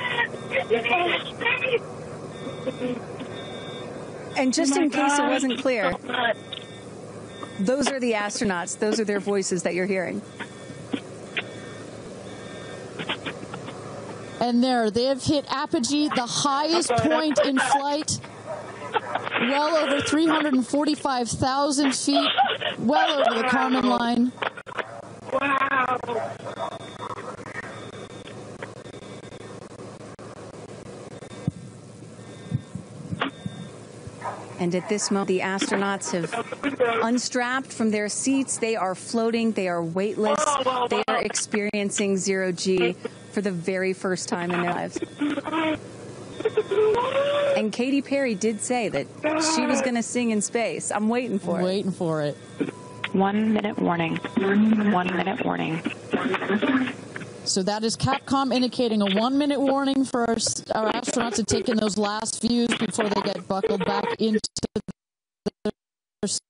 And just in case it wasn't clear, those are the astronauts. Those are their voices that you're hearing. And there, they have hit apogee, the highest point in flight, well over 345,000 feet, well over the Kármán line. Wow. And at this moment, the astronauts have unstrapped from their seats. They are floating. They are weightless. They are experiencing zero-G for the very first time in their lives. And Katy Perry did say that she was going to sing in space. I'm waiting for it. Waiting for it. 1 minute warning. 1 minute warning. So that is Capcom indicating a 1 minute warning for our astronauts to take in those last views before they get buckled back into their seats.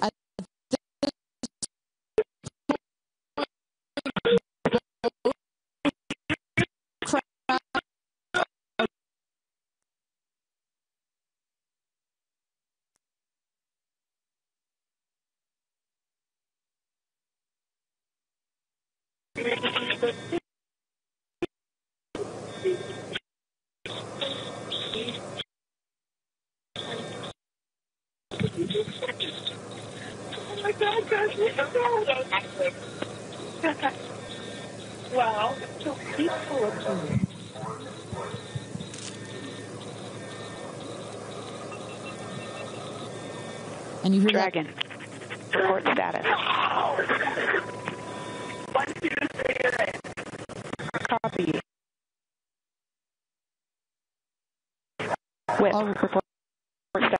At Oh my God, guys, wow, it's so peaceful up here. And you hear Dragon. Report status. Copy. With report status.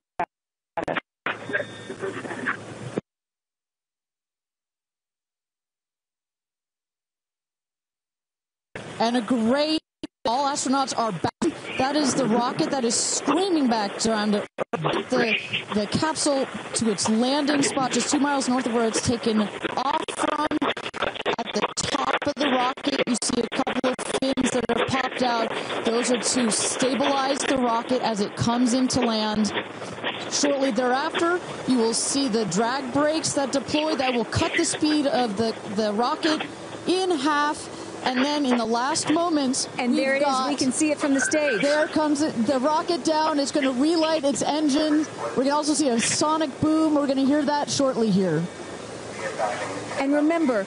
And a great, all astronauts are back. That is the rocket that is screaming back down to the capsule to its landing spot just 2 miles north of where it's taken off from. At the top of the rocket, you see a couple of fins that have popped out. Those are to stabilize the rocket as it comes into land. Shortly thereafter, you will see the drag brakes that deploy that will cut the speed of the rocket in half. And then in the last moments, and there it is. We can see it from the stage. There comes the rocket down. It's going to relight its engine. We're going to also see a sonic boom. We're going to hear that shortly here. And remember,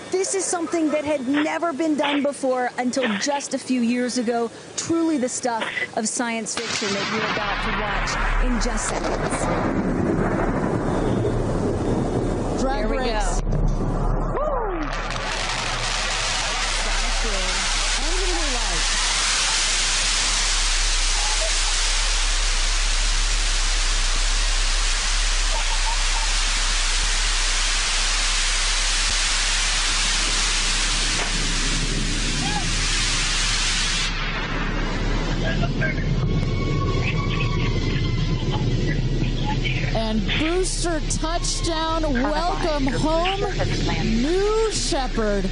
this is something that had never been done before until just a few years ago. Truly the stuff of science fiction that you're about to watch in just seconds. Drag brakes. And booster touchdown. Welcome home, New Shepard.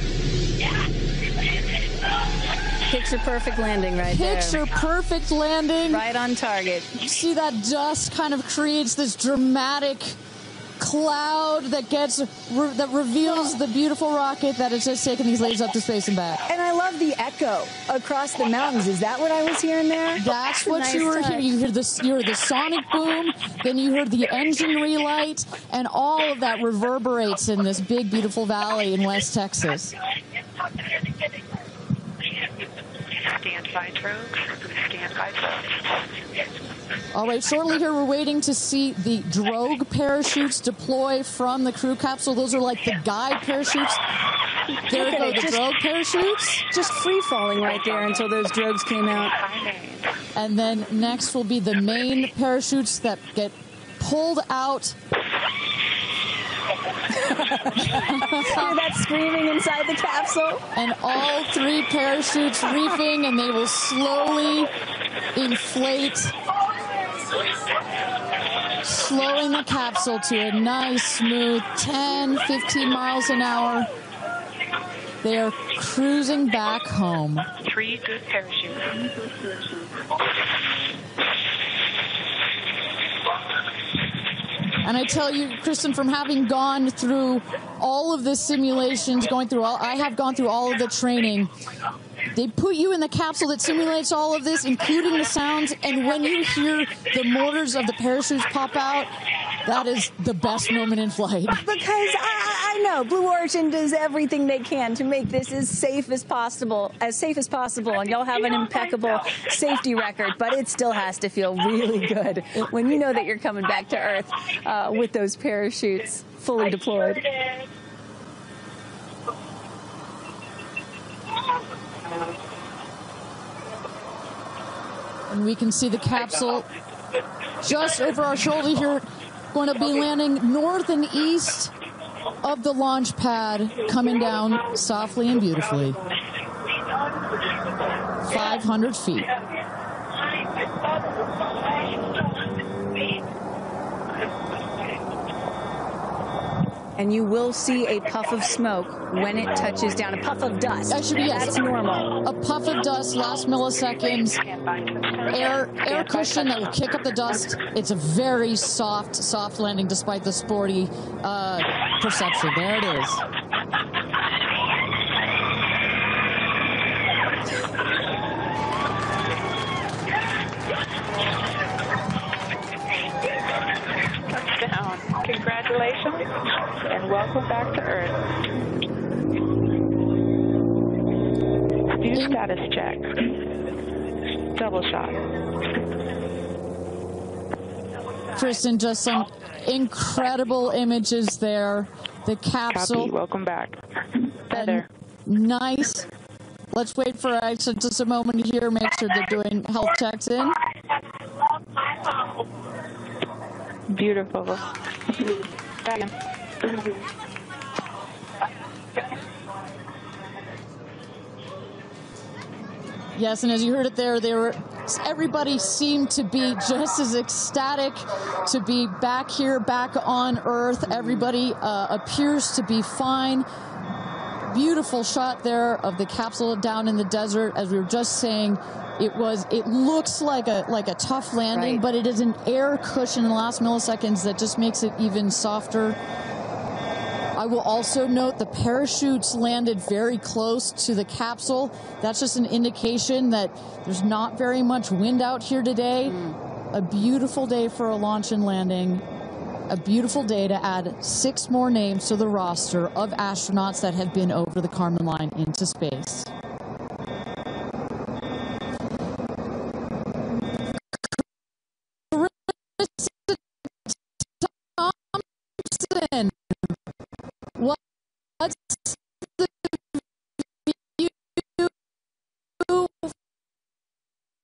Picture perfect landing right there. Picture perfect landing. Right on target. You see that dust kind of creates this dramatic cloud that reveals the beautiful rocket that has just taken these ladies up to space and back. And I love the echo across the mountains. Is that what I was hearing there? That's what you were hearing. You heard the sonic boom, then you heard the engine relight, and all of that reverberates in this big, beautiful valley in West Texas. Stand by drogue. Stand by drogue. All right, shortly here we're waiting to see the drogue parachutes deploy from the crew capsule. Those are like the guide parachutes. There go the drogue parachutes. Just free falling right there until those drogues came out. And then next will be the main parachutes that get pulled out. Hear that screaming inside the capsule? And all 3 parachutes reefing, and they will slowly inflate, slowing the capsule to a nice, smooth 10, 15 miles an hour. They are cruising back home. 3 good parachutes. And I tell you, Kristen, from having gone through all of the simulations, I have gone through all of the training. They put you in the capsule that simulates all of this, including the sounds, and when you hear the motors of the parachutes pop out, that is the best moment in flight. Because I know Blue Origin does everything they can to make this as safe as possible, and y'all have an impeccable safety record, but it still has to feel really good when you know that you're coming back to Earth with those parachutes fully deployed. And we can see the capsule just over our shoulder here, going to be landing north and east of the launch pad, coming down softly and beautifully. 500 feet. And you will see a puff of smoke when it touches down, a puff of dust. That's normal. A puff of dust, last milliseconds, air cushion that will kick up the dust. It's a very soft landing despite the sporty perception. There it is. Touchdown. Congratulations, and welcome back to Earth. Do status check. Double shot. Kristen, just some incredible images there. The capsule. Copy. Welcome back. Heather. Nice. Let's wait for just a moment here. Make sure they're doing health checks in. Beautiful. Yes, and as you heard it there, everybody seemed to be just as ecstatic to be back here, back on Earth. Everybody appears to be fine. Beautiful shot there of the capsule down in the desert. As we were just saying, it looks like a tough landing, but it is an air cushion in the last milliseconds that just makes it even softer. I will also note the parachutes landed very close to the capsule. That's just an indication that there's not very much wind out here today. A beautiful day for a launch and landing. A beautiful day to add 6 more names to the roster of astronauts that have been over the Kármán line into space. Thompson, what's the view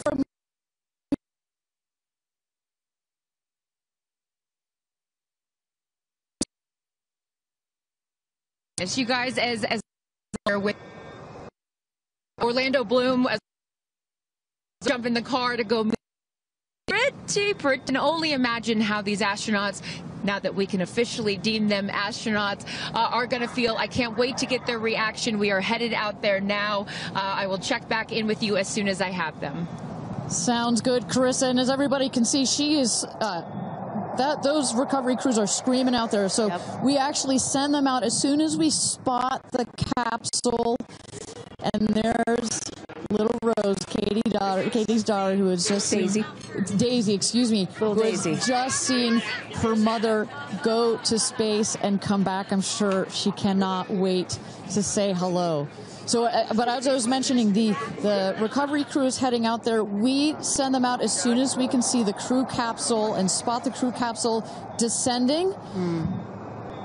from As you guys, as with Orlando Bloom, jump in the car to go I can only imagine how these astronauts, now that we can officially deem them astronauts, are going to feel. I can't wait to get their reaction. We are headed out there now. I will check back in with you as soon as I have them. Sounds good, Carissa. And as everybody can see, she is... those recovery crews are screaming out there. So we actually send them out as soon as we spot the capsule. And there's little Rose, Katie's daughter, who is just Daisy, excuse me, who has just seen her mother go to space and come back. I'm sure she cannot wait to say hello. So, but as I was mentioning, the recovery crew is heading out there. We send them out as soon as we can see the crew capsule and spot the crew capsule descending.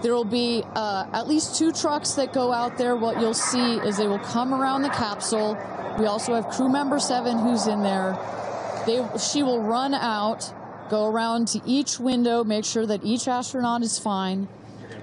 There will be at least 2 trucks that go out there. What you'll see is they will come around the capsule. We also have crew member 7 who's in there. She will run out, go around to each window, make sure that each astronaut is fine,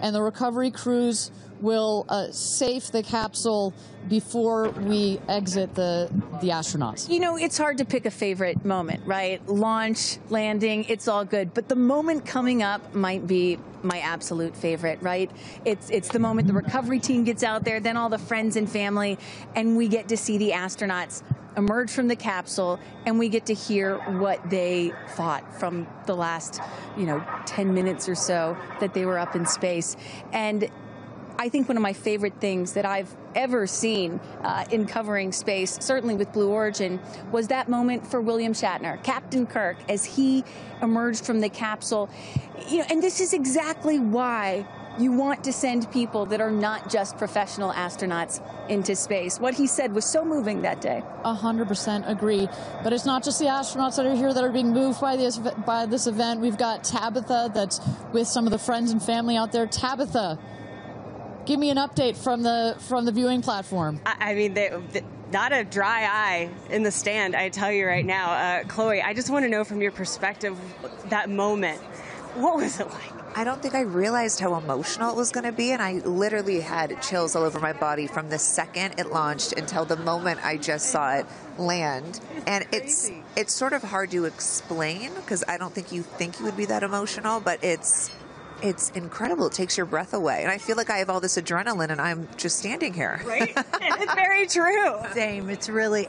and the recovery crews will safe the capsule before we exit the astronauts. You know, it's hard to pick a favorite moment, right? Launch, landing, it's all good. But the moment coming up might be my absolute favorite, right? It's the moment the recovery team gets out there, then all the friends and family, and we get to see the astronauts emerge from the capsule, and we get to hear what they thought from the last, 10 minutes or so that they were up in space. And I think one of my favorite things that I've ever seen in covering space, certainly with Blue Origin, was that moment for William Shatner, Captain Kirk, as he emerged from the capsule. And this is exactly why you want to send people that are not just professional astronauts into space. What he said was so moving that day. 100% agree. But it's not just the astronauts that are here that are being moved by this event. We've got Tabitha that's with some of the friends and family out there. Tabitha, give me an update from the viewing platform. I mean, not a dry eye in the stand, I tell you right now. Chloe, I just want to know from your perspective, that moment, what was it like? I don't think I realized how emotional it was going to be, and I literally had chills all over my body from the second it launched until the moment I just saw it land. And it's sort of hard to explain because I don't think you would be that emotional, but it's incredible. It takes your breath away. And I feel like I have all this adrenaline and I'm just standing here. Right? It's very true. Same. It's really,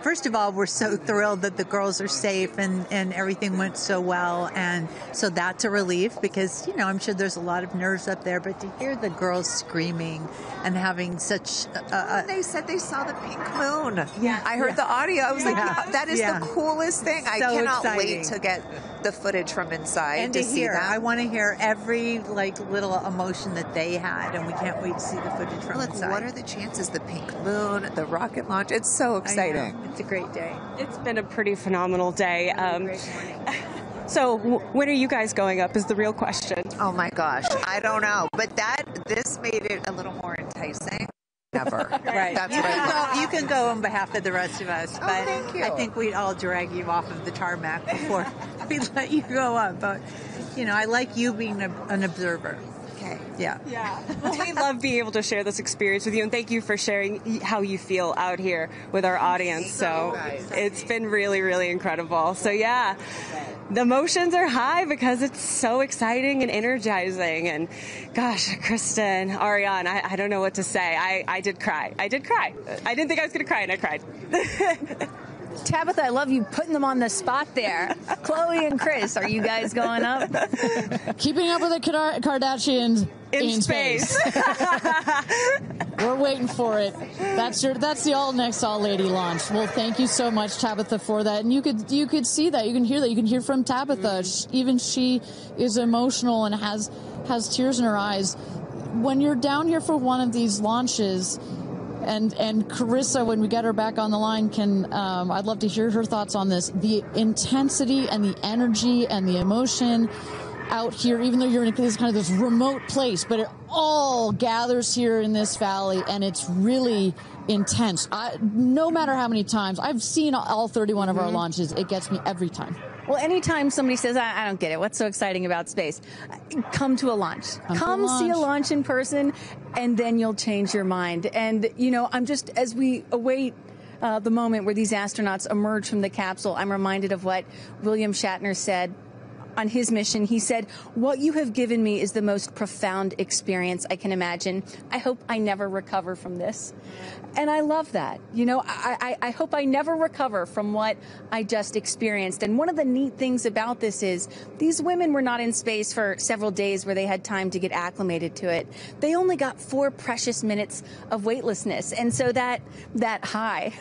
first of all, we're so thrilled that the girls are safe and everything went so well. And so that's a relief because, I'm sure there's a lot of nerves up there, but to hear the girls screaming and having such they said they saw the pink moon. Yeah. I heard the audio. I was like, that is the coolest thing. I cannot wait to get the footage from inside and to see hear. that. I want to hear every little emotion that they had, and we can't wait to see the footage from inside. What are the chances? The pink moon, the rocket launch. It's so exciting. It's a great day. It's been a pretty phenomenal day. Great morning. So when are you guys going up is the real question. Oh my gosh, I don't know, but this made it a little more enticing. Never. Right. That's you can go on behalf of the rest of us, but thank you. I think we'd all drag you off of the tarmac before we let you go up. But I like you being an observer. Okay. Yeah. Well, we love being able to share this experience with you, and thank you for sharing how you feel out here with our audience. So it's been really, really incredible. So yeah, the emotions are high because it's so exciting and energizing. And gosh, Kristen, Ariane, I don't know what to say. I did cry. I didn't think I was going to cry, and I cried. Tabitha, I love you putting them on the spot there. Chloe and Chris, are you guys going up? Keeping up with the Kardashians in space. We're waiting for it. That's the all lady launch. Well, thank you so much, Tabitha, for that. And you could see that, you can hear that, you can hear from Tabitha. Even she is emotional and has tears in her eyes. When you're down here for one of these launches. And Carissa, when we get her back on the line, I'd love to hear her thoughts on this. The intensity and the energy and the emotion out here, even though you're in this remote place, but it all gathers here in this valley, and it's really intense. No matter how many times, I've seen all 31 of our launches, it gets me every time. Well, anytime somebody says, I don't get it, what's so exciting about space? Come to a launch. Come see a launch in person, and then you'll change your mind. And, I'm just, as we await the moment where these astronauts emerge from the capsule, I'm reminded of what William Shatner said on his mission. He said, "What you have given me is the most profound experience I can imagine. I hope I never recover from this." And I love that. You know, I hope I never recover from what I just experienced. And one of the neat things about this is these women were not in space for several days where they had time to get acclimated to it. They only got 4 precious minutes of weightlessness. And so that high,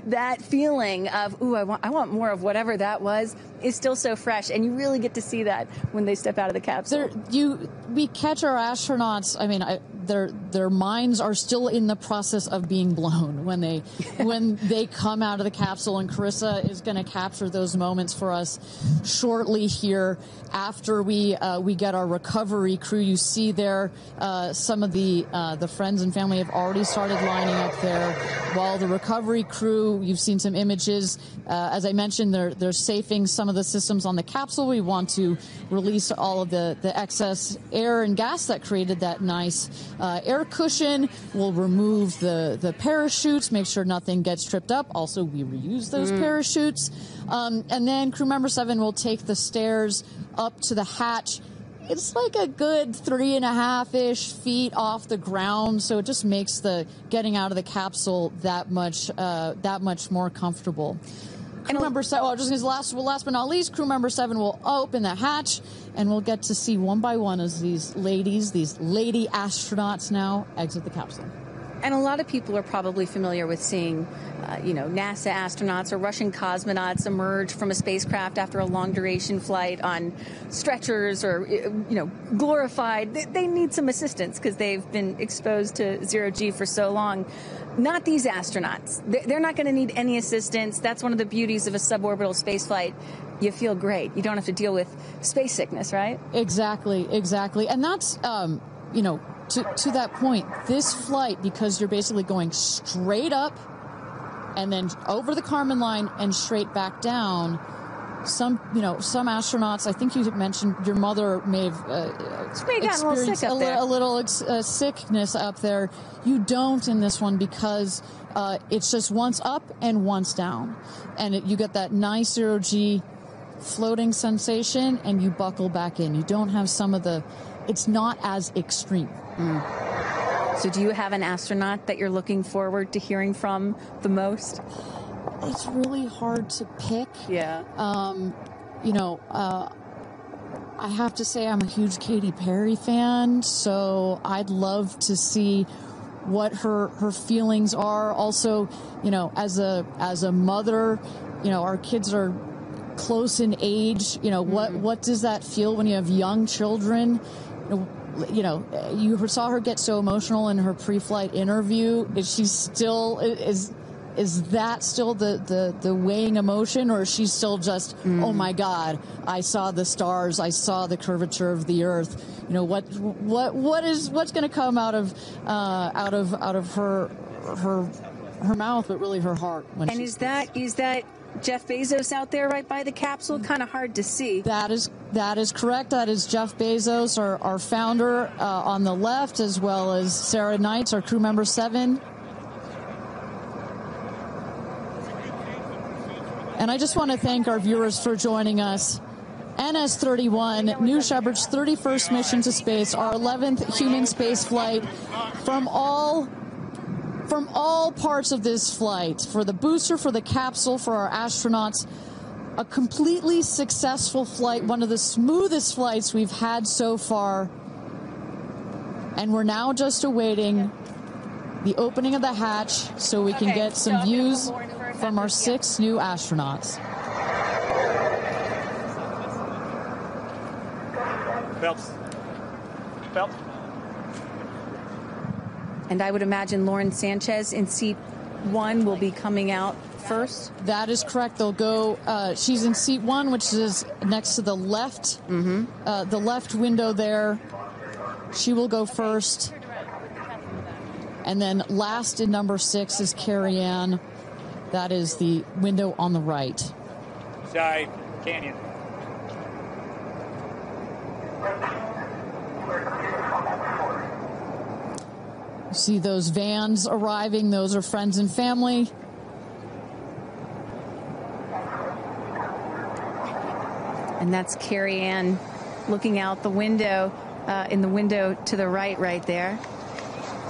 that feeling of, ooh, I want more of whatever that was, is still so fresh. And you really get to see that when they step out of the capsule. We catch our astronauts. I mean, their minds are still in the process of being blown when they come out of the capsule, and Carissa is going to capture those moments for us shortly here after we get our recovery crew. You see there some of the friends and family have already started lining up there, while the recovery crew, you've seen some images. As I mentioned, they're safing some of the systems on the capsule. We want to release all of the excess air and gas that created that nice air cushion. We'll remove the parachutes, make sure nothing gets tripped up. Also, we reuse those parachutes. And then crew member 7 will take the stairs up to the hatch. It's like a good 3.5-ish feet off the ground, so it just makes the getting out of the capsule that much more comfortable. Crew member 7, last but not least, crew member 7 will open the hatch, and we'll get to see one by one as these lady astronauts now exit the capsule. And a lot of people are probably familiar with seeing, NASA astronauts or Russian cosmonauts emerge from a spacecraft after a long-duration flight on stretchers or, glorified. They need some assistance because they've been exposed to zero-G for so long. Not these astronauts. They're not going to need any assistance. That's one of the beauties of a suborbital spaceflight. You feel great. You don't have to deal with space sickness, right? Exactly. And that's, to that point, this flight, because you're basically going straight up and then over the Kármán line and straight back down. Some astronauts, I think you mentioned your mother may have experienced a little sickness up there. You don't in this one because it's just once up and once down. And you get that nice zero-G floating sensation and you buckle back in. You don't have it's not as extreme. So do you have an astronaut that you're looking forward to hearing from the most? It's really hard to pick. Yeah. I have to say I'm a huge Katy Perry fan, so I'd love to see what her feelings are. Also, as a mother, our kids are close in age. What does that feel when you have young children? You saw her get so emotional in her pre-flight interview. Is she still is that still the weighing emotion, or is she still just oh my God, I saw the stars, I saw the curvature of the Earth? What's going to come out of her mouth, but really her heart? And is that Jeff Bezos out there right by the capsule? Kind of hard to see. That is correct. That is Jeff Bezos, our founder, on the left, as well as Sarah Knights, our crew member 7. And I just want to thank our viewers for joining us. NS-31, New Shepard's 31st mission to space, our 11th human space flight. From all parts of this flight, for the booster, for the capsule, for our astronauts, a completely successful flight, one of the smoothest flights we've had so far. And we're now just awaiting the opening of the hatch so we can get some views from our 6 new astronauts. Phelps. And I would imagine Lauren Sanchez in seat 1 will be coming out first. That is correct. They'll go. She's in seat 1, which is next to the left, the left window there. She will go first. And then last in number 6 is Carrie Ann. That is the window on the right. Side canyon. You see those vans arriving. Those are friends and family. And that's Carrie Ann looking out the window, in the window to the right there.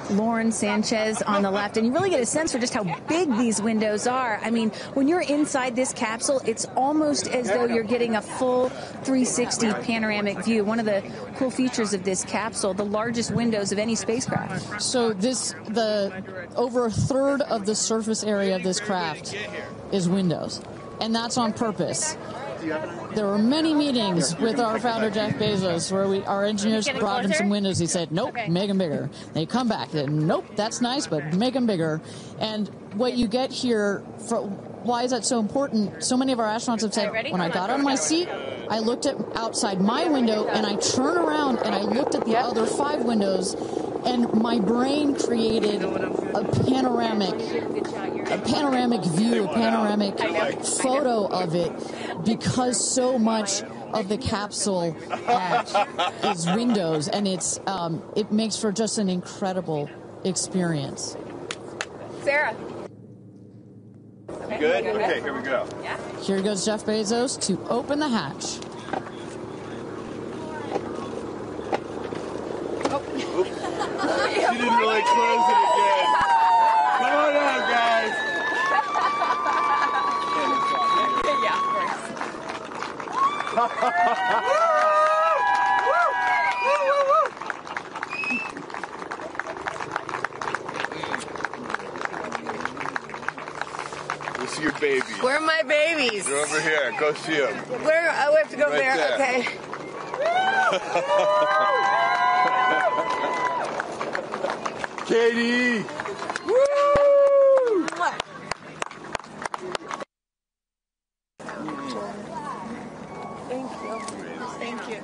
Lauren Sanchez on the left, and you really get a sense for just how big these windows are. I mean, when you're inside this capsule, it's almost as though you're getting a full 360 panoramic view. One of the cool features of this capsule, the largest windows of any spacecraft. So over a third of the surface area of this craft is windows, and that's on purpose. There were many meetings with our founder, Jeff Bezos, where our engineers brought him some windows. He said, nope, make them bigger. They come back, nope, that's nice, but make them bigger. And what you get here, why is that so important? So many of our astronauts have said, when I got on my seat, I looked outside my window, and I turned around, and I looked at the other 5 windows, and my brain created a panoramic view, a panoramic photo of it, because so much of the capsule is windows, and it makes for just an incredible experience. Sarah. Good? Okay, here we go. Here goes Jeff Bezos to open the hatch. She didn't really close it again. Come on out, guys. We'll see your babies. Where are my babies? They're over here. Go see them. Where? Oh, we have to go Right there. Okay. Katie! Woo! Thank you. Thank you.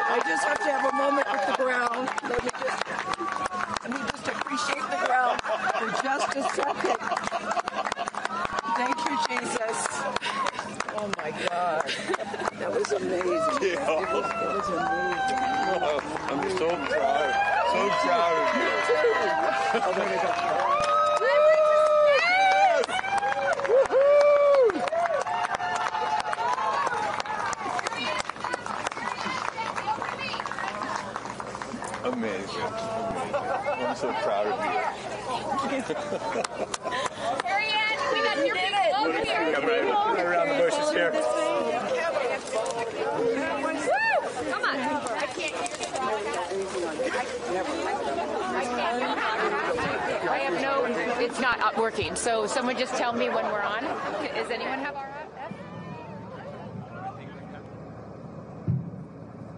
I just have to have a moment with the ground. Let me just appreciate the ground for just a second. Thank you, Jesus. Oh my God. That was amazing. It was amazing. I'm so proud. So proud of you. Oh my God. Amazing. I'm so proud of you. Carrie Ann, we got your people over here. Come right around the bushes here. Come on. I can't hear I have no, it's not working. So someone just tell me when we're on. Does anyone have our app?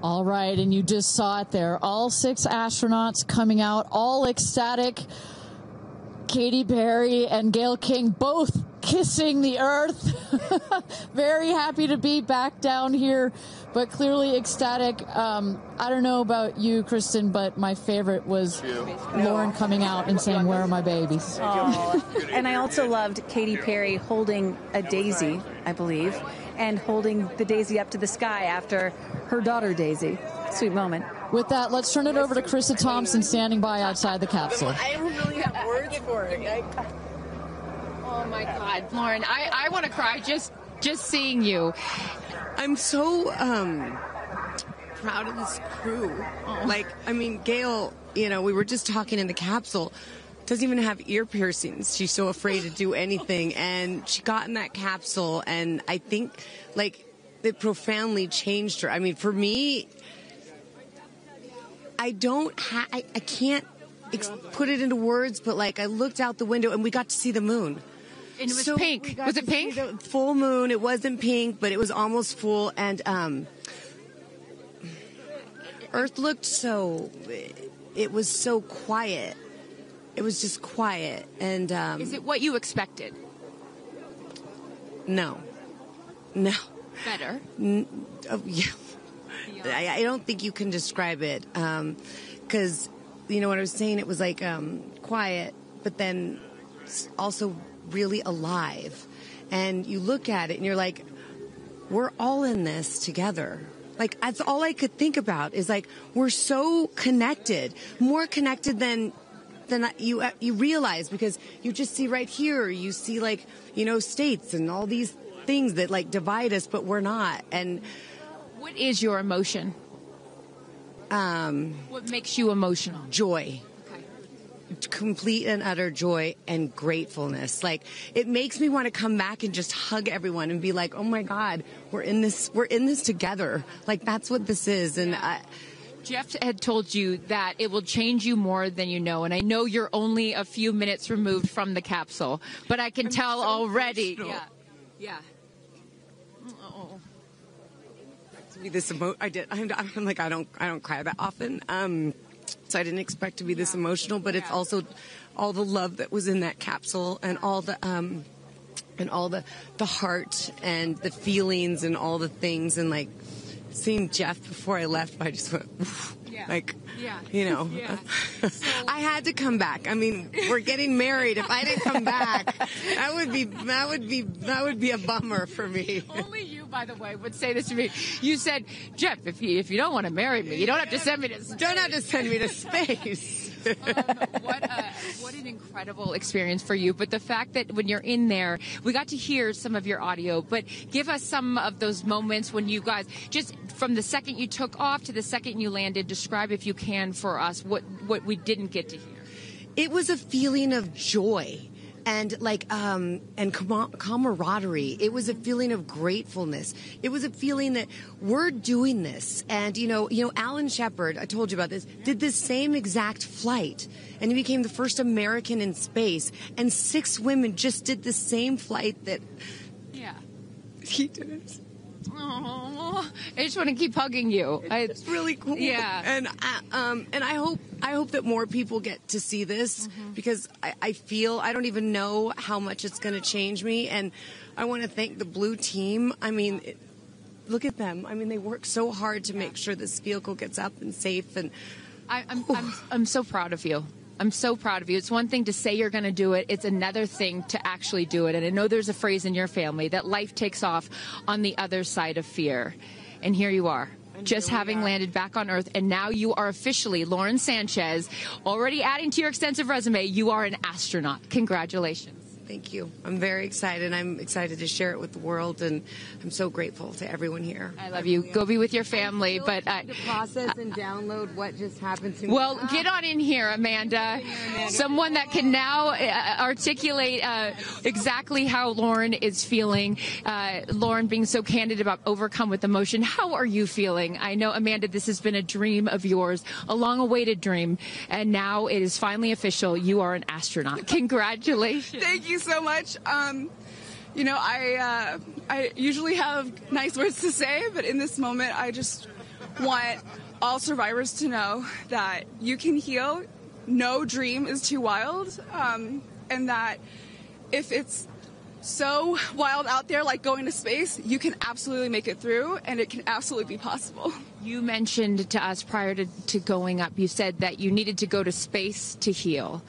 All right, and you just saw it there. All 6 astronauts coming out, all ecstatic. Katy Perry and Gayle King both kissing the Earth. Very happy to be back down here, but clearly ecstatic. I don't know about you, Kristen, but my favorite was Lauren coming out and saying, "Where are my babies?" Oh. And I also loved Katy Perry holding a daisy, I believe, and holding the daisy up to the sky after her daughter Daisy. Sweet moment. With that, let's turn it over to Krista Thompson standing by outside the capsule. I don't really have words for it. Oh my God, Lauren, I want to cry just seeing you. I'm so proud of this crew. Like, I mean, Gayle, we were just talking in the capsule, doesn't even have ear piercings. She's so afraid to do anything. And she got in that capsule, and I think, like, it profoundly changed her. I mean, for me, I can't put it into words, but, like, I looked out the window, and we got to see the moon. And it was pink. Was it pink? Full moon. It wasn't pink, but it was almost full. And Earth looked it was so quiet. it was just quiet. And is it what you expected? No. Better. Yeah. I don't think you can describe it, because you know what I was saying. It was like quiet, but then also really alive. And you look at it and you're like, we're all in this together. Like, that's all I could think about is like, we're so connected, more connected than you realize, because you just see right here, you see like, you know, states and all these things that like divide us, but we're not. And what is your emotion? What makes you emotional? Joy. Complete and utter joy and gratefulness. Like, it makes me want to come back and just hug everyone and be like, oh my God, we're in this together. Like, that's what this is. And Jeff had told you that it will change you more than you know. And I know you're only a few minutes removed from the capsule, but I can tell already. Emotional. Yeah. To be this I'm like, I don't cry that often. So I didn't expect to be this emotional, but it's also all the love that was in that capsule, and all the heart and the feelings and all the things, and like seeing Jeff before I left, I just went, you know, I had to come back. I mean, we're getting married. If I didn't come back, that would be a bummer for me. Only you, by the way, would say this to me. You said, Jeff, if you don't want to marry me, you don't have to send me to space. Don't have to send me to space. What an incredible experience for you. But the fact that when you're in there, we got to hear some of your audio, but give us some of those moments when you guys, just from the second you took off to the second you landed, describe, if you can, for us what we didn't get to hear. It was a feeling of joy. And like, and camaraderie. It was a feeling of gratefulness. It was a feeling that we're doing this. And, you know, Alan Shepard, I told you about this, did this same exact flight. And he became the first American in space. And 6 women just did the same flight that he did. Oh, I just want to keep hugging you. It's really cool. Yeah. And I hope that more people get to see this, because I feel, I don't even know how much it's going to change me. And I want to thank the Blue team. I mean, look at them. I mean, they work so hard to make sure this vehicle gets up and safe. And I'm so proud of you. I'm so proud of you. It's one thing to say you're going to do it. It's another thing to actually do it. And I know there's a phrase in your family that life takes off on the other side of fear. And here you are, just having landed back on Earth. And now you are officially, Lauren Sanchez, already adding to your extensive resume, you are an astronaut. Congratulations. Thank you. I'm very excited. I'm excited to share it with the world, and I'm so grateful to everyone here. I love you. Go be with your family. But to process and download what just happened to me. Well, get on in here, Amanda. Someone that can now articulate exactly how Lauren is feeling. Lauren being so candid about overcome with emotion. How are you feeling? I know, Amanda, this has been a dream of yours, a long-awaited dream, and now it is finally official. You are an astronaut. Congratulations. Thank you so much. You know, I usually have nice words to say, but in this moment, I just want all survivors to know that you can heal. No dream is too wild, and that if it's so wild out there, like going to space, you can absolutely make it through, and it can absolutely be possible. You mentioned to us prior to going up, you said that you needed to go to space to heal.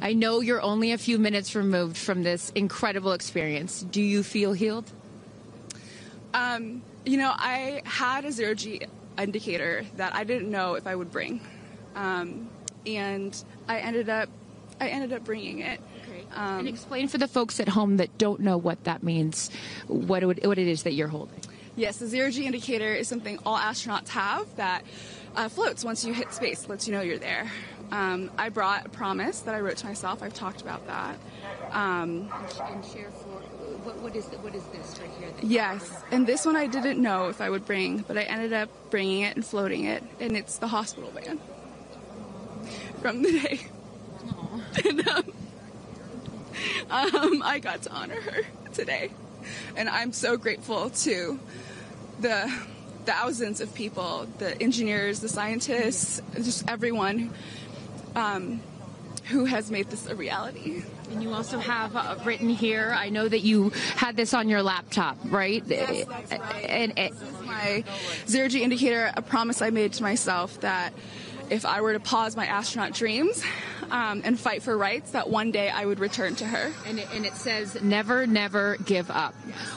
I know you're only a few minutes removed from this incredible experience. Do you feel healed? You know, I had a zero-G indicator that I didn't know if I would bring, and I ended up bringing it. Okay. And explain for the folks at home that don't know what that means, what it is that you're holding. Yes, the zero-G indicator is something all astronauts have that floats once you hit space, lets you know you're there. I brought a promise that I wrote to myself. I've talked about that. And share for what is this right here? Yes, and this one I didn't know if I would bring, but I ended up bringing it and floating it, and it's the hospital van from the day. And I got to honor her today, and I'm so grateful to the thousands of people, the engineers, the scientists, just everyone who has made this a reality. And you also have written here, I know that you had this on your laptop, right? Yes, this is my zero-G indicator, a promise I made to myself that if I were to pause my astronaut dreams and fight for rights, that one day I would return to her. And it says, never, never give up.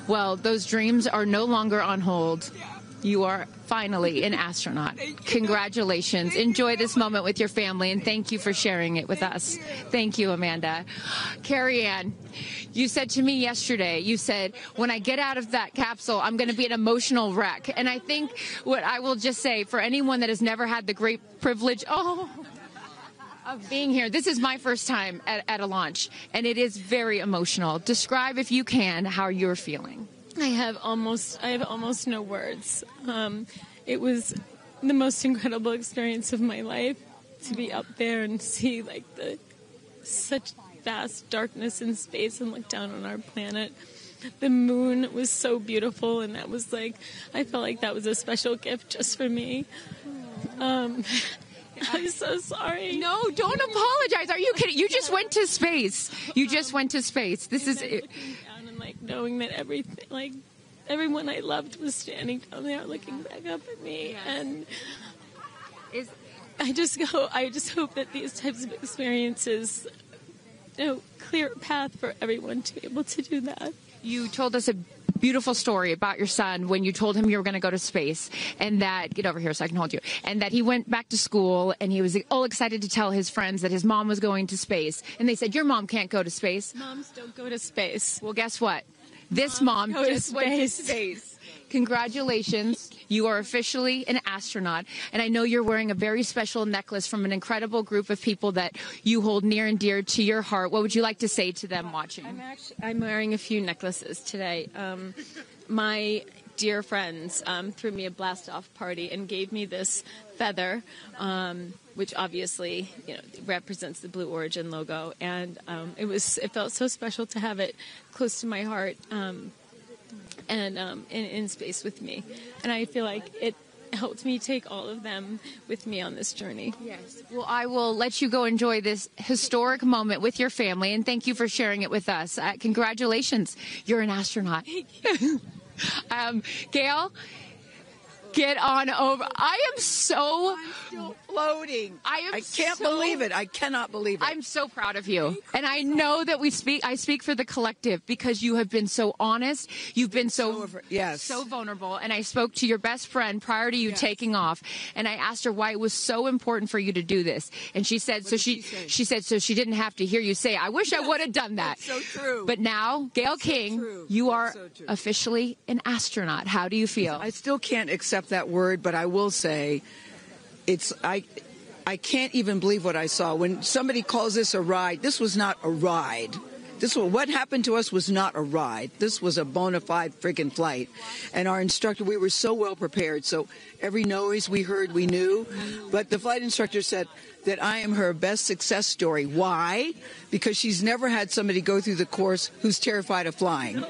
Well, those dreams are no longer on hold. You are finally an astronaut. Congratulations. Enjoy this moment with your family, and thank you for sharing it with us. Thank you, Amanda. Carrie Ann, you said to me yesterday, you said, when I get out of that capsule, I'm going to be an emotional wreck. And I think what I will just say, for anyone that has never had the great privilege of being here, this is my first time at a launch, and it is very emotional. Describe, if you can, how you're feeling. I have almost no words. It was the most incredible experience of my life to be up there and see like such vast darkness in space and look down on our planet. The moon was so beautiful, and that was like, I felt like that was a special gift just for me. I'm so sorry. No, don't apologize. Are you kidding? You just went to space. You just went to space. This is it. Like knowing that everyone I loved was standing down there looking back up at me, and I just hope that these types of experiences, clear a path for everyone to be able to do that. You told us a beautiful story about your son when you told him you were going to go to space, and that, get over here so I can hold you, and that he went back to school and he was all excited to tell his friends that his mom was going to space, and they said, your mom can't go to space. Moms don't go to space. Well, guess what? This mom just went to space. Congratulations. You are officially an astronaut. And I know you're wearing a very special necklace from an incredible group of people that you hold near and dear to your heart. What would you like to say to them watching? I'm wearing a few necklaces today. My dear friends threw me a blast-off party and gave me this feather, which obviously represents the Blue Origin logo. And it felt so special to have it close to my heart. And in space with me. And I feel like it helped me take all of them with me on this journey. Yes. Well, I will let you go enjoy this historic moment with your family, and thank you for sharing it with us. Congratulations. You're an astronaut. Gail, get on over. I'm still floating. I can't believe it. I cannot believe it. I'm so proud of you. And I know that I speak for the collective, because you have been so honest. You've been so vulnerable. And I spoke to your best friend prior to you taking off, and I asked her why it was so important for you to do this. And she said, she said, so she didn't have to hear you say, I wish I would have done that. That's so true. But now, Gail King, you are officially an astronaut. How do you feel? I still can't accept that word, but I will say I can't even believe what I saw. When somebody calls this a ride, this was not a ride. What happened to us was not a ride. This was a bona fide friggin' flight. And our instructor, we were so well prepared. So every noise we heard, we knew. But the flight instructor said that I am her best success story. Why? Because she's never had somebody go through the course who's terrified of flying.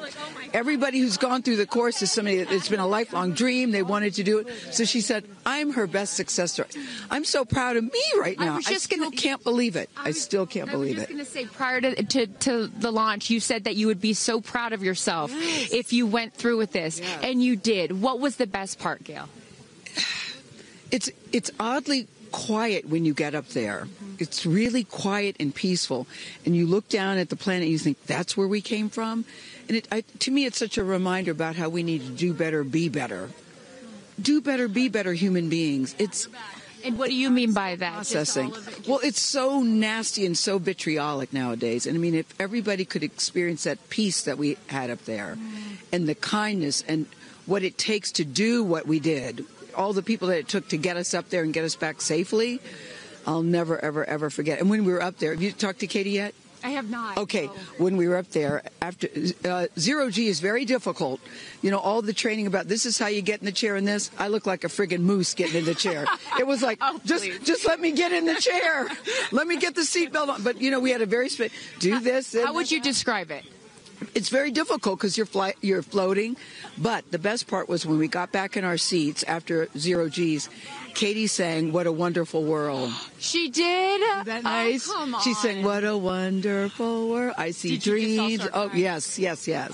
Everybody who's gone through the course is somebody that it's been a lifelong dream. They wanted to do it. So she said, I'm her best success story. I'm so proud of me right now. I still can't believe it. I still can't believe it. I was just going to say, prior to the launch, you said that you would be so proud of yourself if you went through with this. Yes. And you did. What was the best part, Gail? It's oddly quiet when you get up there. It's really quiet and peaceful. And you look down at the planet and you think, that's where we came from? And to me, it's such a reminder about how we need to do better, be better. Do better, be better human beings. And what do you mean by that? Processing. Well, it's so nasty and so vitriolic nowadays. And I mean, if everybody could experience that peace that we had up there and the kindness and what it takes to do what we did, all the people that it took to get us up there and get us back safely, I'll never, ever, ever forget. And when we were up there, have you talked to Katie yet? I have not. Okay, when we were up there, after zero-G is very difficult. All the training about this is how you get in the chair and this. I look like a friggin' moose getting in the chair. It was like, just let me get in the chair. Let me get the seatbelt on. But, we had a very do this. How would you describe it? it's very difficult because you're floating. But the best part was when we got back in our seats after 0 G's, Katie sang "What a Wonderful World." She did? Isn't that nice? Oh, come on. She sang "What a Wonderful World." I see dreams. Oh, yes.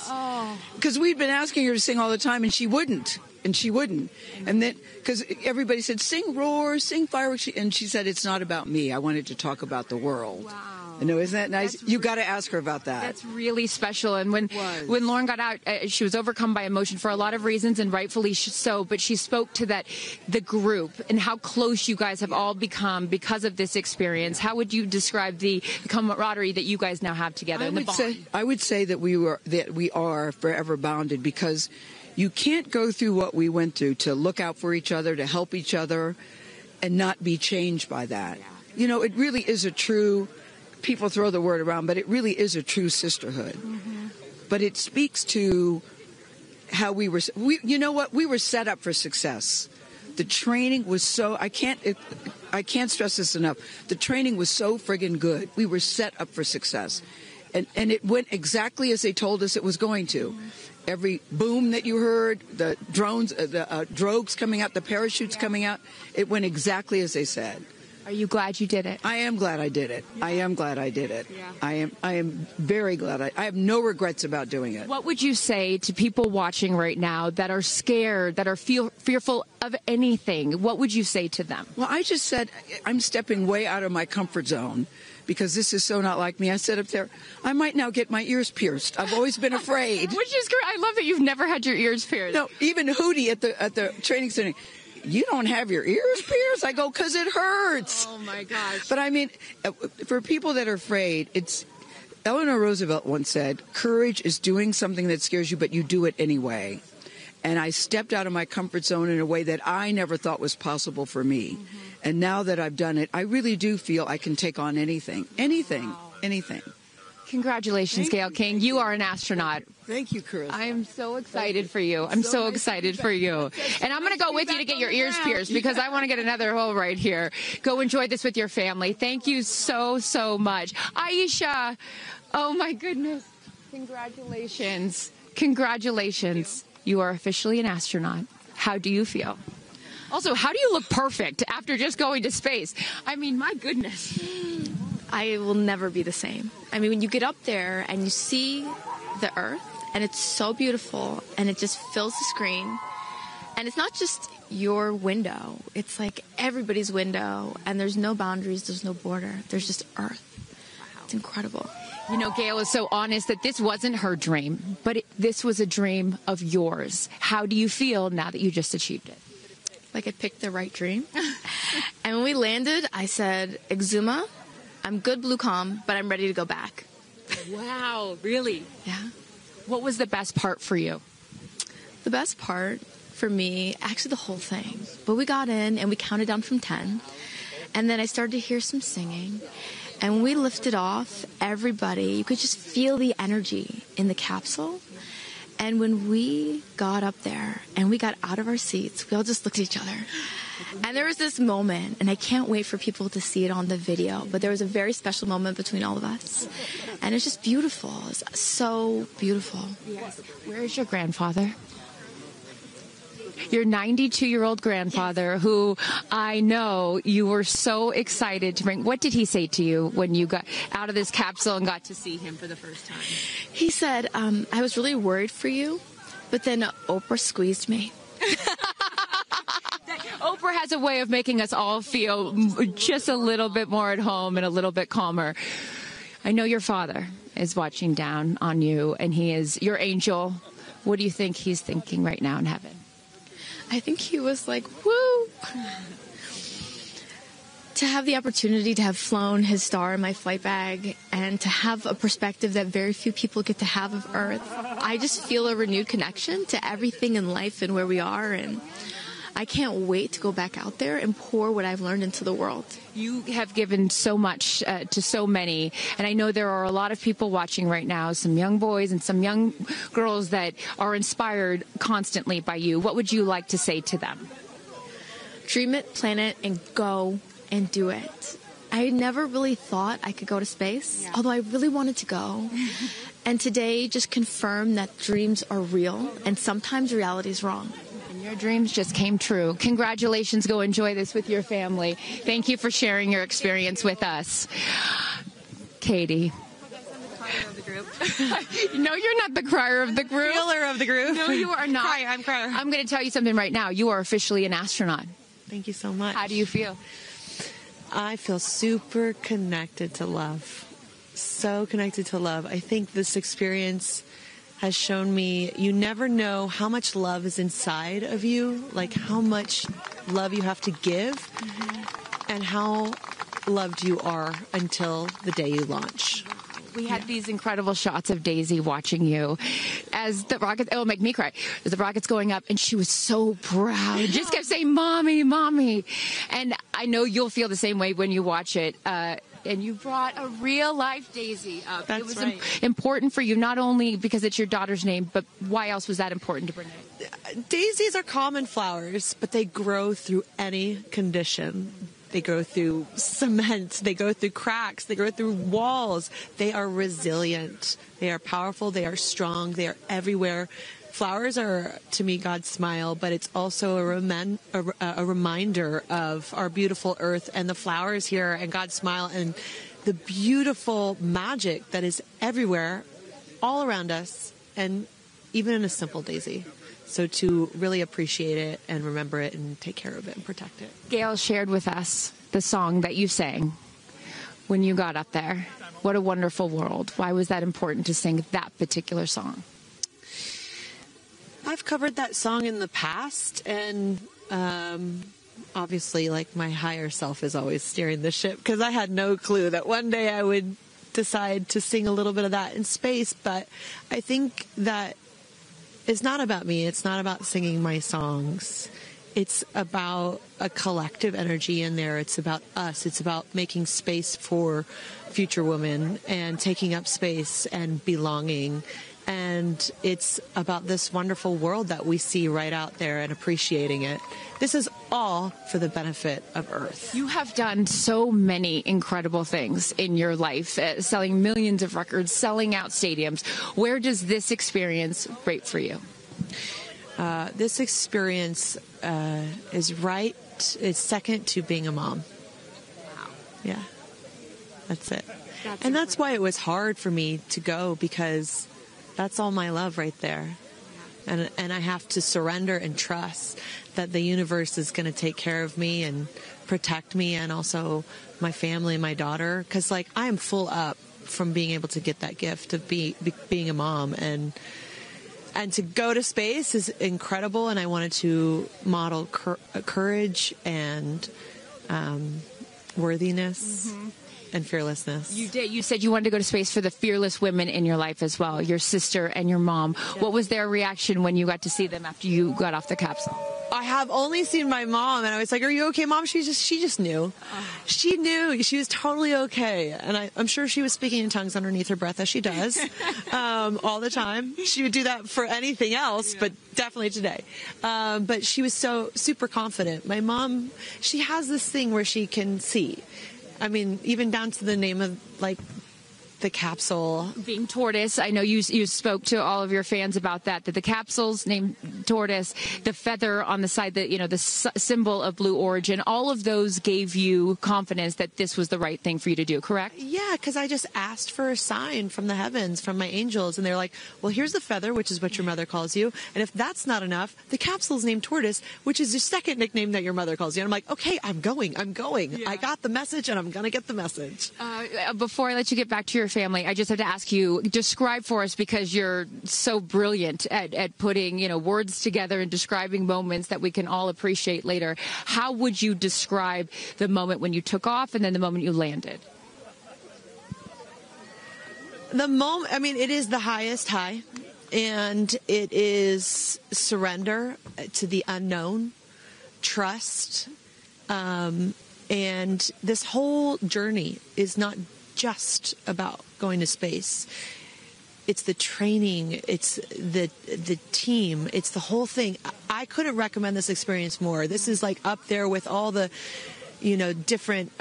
Oh. Because we'd been asking her to sing all the time, and she wouldn't. And then, because everybody said, sing Roar, sing Fireworks. And she said, it's not about me. I wanted to talk about the world. Wow. I know, isn't that nice? You got to ask her about that. That's really special. And when Lauren got out, she was overcome by emotion for a lot of reasons, and rightfully so. But she spoke to the group and how close you guys have all become because of this experience. How would you describe the camaraderie that you guys now have together? I would say that we are forever bonded, because you can't go through what we went through to look out for each other, to help each other, and not be changed by that. You know, it really is a true. People throw the word around, but it really is a true sisterhood. Mm-hmm. But it speaks to how we were set up for success. The training was so, I can't stress this enough. The training was so friggin' good. We were set up for success. And it went exactly as they told us it was going to. Mm-hmm. Every boom that you heard, the drones, the drogues coming out, the parachutes coming out, it went exactly as they said. Are you glad you did it? I am glad I did it. Yeah. I am glad I did it. Yeah. I am very glad. I have no regrets about doing it. What would you say to people watching right now that are scared, that are fearful of anything? What would you say to them? Well, I just said I'm stepping way out of my comfort zone, because this is so not like me. I said up there, I might now get my ears pierced. I've always been afraid. Which is great. I love that you've never had your ears pierced. No, even Hootie at the training center. You don't have your ears pierced? I go, because it hurts. Oh, my gosh. But I mean, for people that are afraid, Eleanor Roosevelt once said, courage is doing something that scares you, but you do it anyway. And I stepped out of my comfort zone in a way that I never thought was possible for me. Mm-hmm. And now that I've done it, I really do feel I can take on anything. Anything. Congratulations, Gayle King. You are an astronaut. Thank you, Chris. I am so excited for you. I'm so excited for you. And I'm going to go with you to get your ears pierced, because I want to get another hole right here. Go enjoy this with your family. Thank you so, so much. Aisha, oh my goodness. Congratulations. Congratulations. You are officially an astronaut. How do you feel? Also, how do you look perfect after just going to space? I mean, my goodness. I will never be the same. I mean, when you get up there and you see the Earth, and it's so beautiful, and it just fills the screen, and it's not just your window. It's like everybody's window, and there's no boundaries, there's no border. There's just Earth. Wow. It's incredible. You know, Gayle is so honest that this wasn't her dream, but this was a dream of yours. How do you feel now that you just achieved it? Like I picked the right dream. And when we landed, I said, Exuma, I'm good, Blue Calm, but I'm ready to go back. Wow, really? Yeah. What was the best part for you? The best part for me, actually the whole thing. But we got in and we counted down from 10. And then I started to hear some singing. And when we lifted off, everybody, you could just feel the energy in the capsule. And when we got up there and we got out of our seats, we all just looked at each other. And there was this moment, and I can't wait for people to see it on the video, but there was a very special moment between all of us. And it's just beautiful. It's so beautiful. Yes. Where is your grandfather? Your 92-year-old grandfather, who I know you were so excited to bring. What did he say to you when you got out of this capsule and got to see him for the first time? He said, I was really worried for you, but then Oprah squeezed me. Oprah has a way of making us all feel just a little bit more at home and a little bit calmer. I know your father is watching down on you, and he is your angel. What do you think he's thinking right now in heaven? I think he was like, woo! To have the opportunity to have flown his star in my flight bag and to have a perspective that very few people get to have of Earth, I just feel a renewed connection to everything in life and where we are, and I can't wait to go back out there and pour what I've learned into the world. You have given so much to so many, and I know there are a lot of people watching right now, some young boys and some young girls that are inspired constantly by you. What would you like to say to them? Dream it, plan it, and go and do it. I never really thought I could go to space, although I really wanted to go. And today just confirmed that dreams are real and sometimes reality is wrong. And your dreams just came true. Congratulations. Go enjoy this with your family. Thank you for sharing your experience with us. Katie. No, you're not the crier of the group. Feeler of the group. No, you are not. I'm crier. I'm going to tell you something right now. You are officially an astronaut. Thank you so much. How do you feel? I feel super connected to love. So connected to love. I think this experience has shown me you never know how much love is inside of you, like how much love you have to give, and how loved you are until the day you launch. We had these incredible shots of Daisy watching you as the rocket, it'll make me cry, as the rocket's going up, and she was so proud. Just kept saying, Mommy, Mommy. And I know you'll feel the same way when you watch it. And you brought a real-life Daisy up. That's it was right. important for you, not only because it's your daughter's name, but why else was that important to bring it? Daisies are common flowers, but they grow through any condition. They go through cement. They go through cracks. They go through walls. They are resilient. They are powerful. They are strong. They are everywhere. Flowers are, to me, God's smile, but it's also a reminder of our beautiful earth and the flowers here and God's smile and the beautiful magic that is everywhere, all around us, and even in a simple daisy. So to really appreciate it and remember it and take care of it and protect it. Gail shared with us the song that you sang when you got up there. What a wonderful world. Why was that important to sing that particular song? I've covered that song in the past, and obviously, like, my higher self is always steering the ship, because I had no clue that one day I would decide to sing a little bit of that in space. But I think that it's not about me. It's not about singing my songs. It's about a collective energy in there. It's about us. It's about making space for future women and taking up space and belonging. And it's about this wonderful world that we see right out there and appreciating it. This is all for the benefit of Earth. You have done so many incredible things in your life, selling millions of records, selling out stadiums. Where does this experience rate for you? This experience is second to being a mom. Wow. Yeah, that's it. And that's why it was hard for me to go, because that's all my love right there. And I have to surrender and trust that the universe is going to take care of me and protect me, and also my family and my daughter. Because, like, I am full up from being able to get that gift of being a mom. And to go to space is incredible. And I wanted to model courage and worthiness. And fearlessness. You did. You said you wanted to go to space for the fearless women in your life as well, your sister and your mom. Yeah. What was their reaction when you got to see them after you got off the capsule? I have only seen my mom, and I was like, "Are you okay, Mom?" She just knew. She knew. She was totally okay. And I'm sure she was speaking in tongues underneath her breath, as she does all the time. She would do that for anything else, but definitely today. But she was so super confident. My mom, she has this thing where she can see. I mean, even down to the name of, like, the capsule being Tortoise. I know you spoke to all of your fans about that the capsule's named Tortoise, the feather on the side, that, you know, the symbol of Blue Origin, all of those gave you confidence that this was the right thing for you to do, correct? Yeah, because I just asked for a sign from the heavens, from my angels, and they're like, well, here's the feather, which is what your mother calls you, and if that's not enough, the capsule's named Tortoise, which is the second nickname that your mother calls you. And I'm like, okay, I'm going. Yeah. I got the message, and I'm gonna get the message. Before I let you get back to your family, I just have to ask you, describe for us, because you're so brilliant at putting, you know, words together and describing moments that we can all appreciate later. How would you describe the moment when you took off and then the moment you landed? The moment, I mean, it is the highest high, and it is surrender to the unknown, trust, and this whole journey is not just about going to space. It's the training, it's the team, it's the whole thing. I couldn't recommend this experience more. This is like up there with all the, you know, different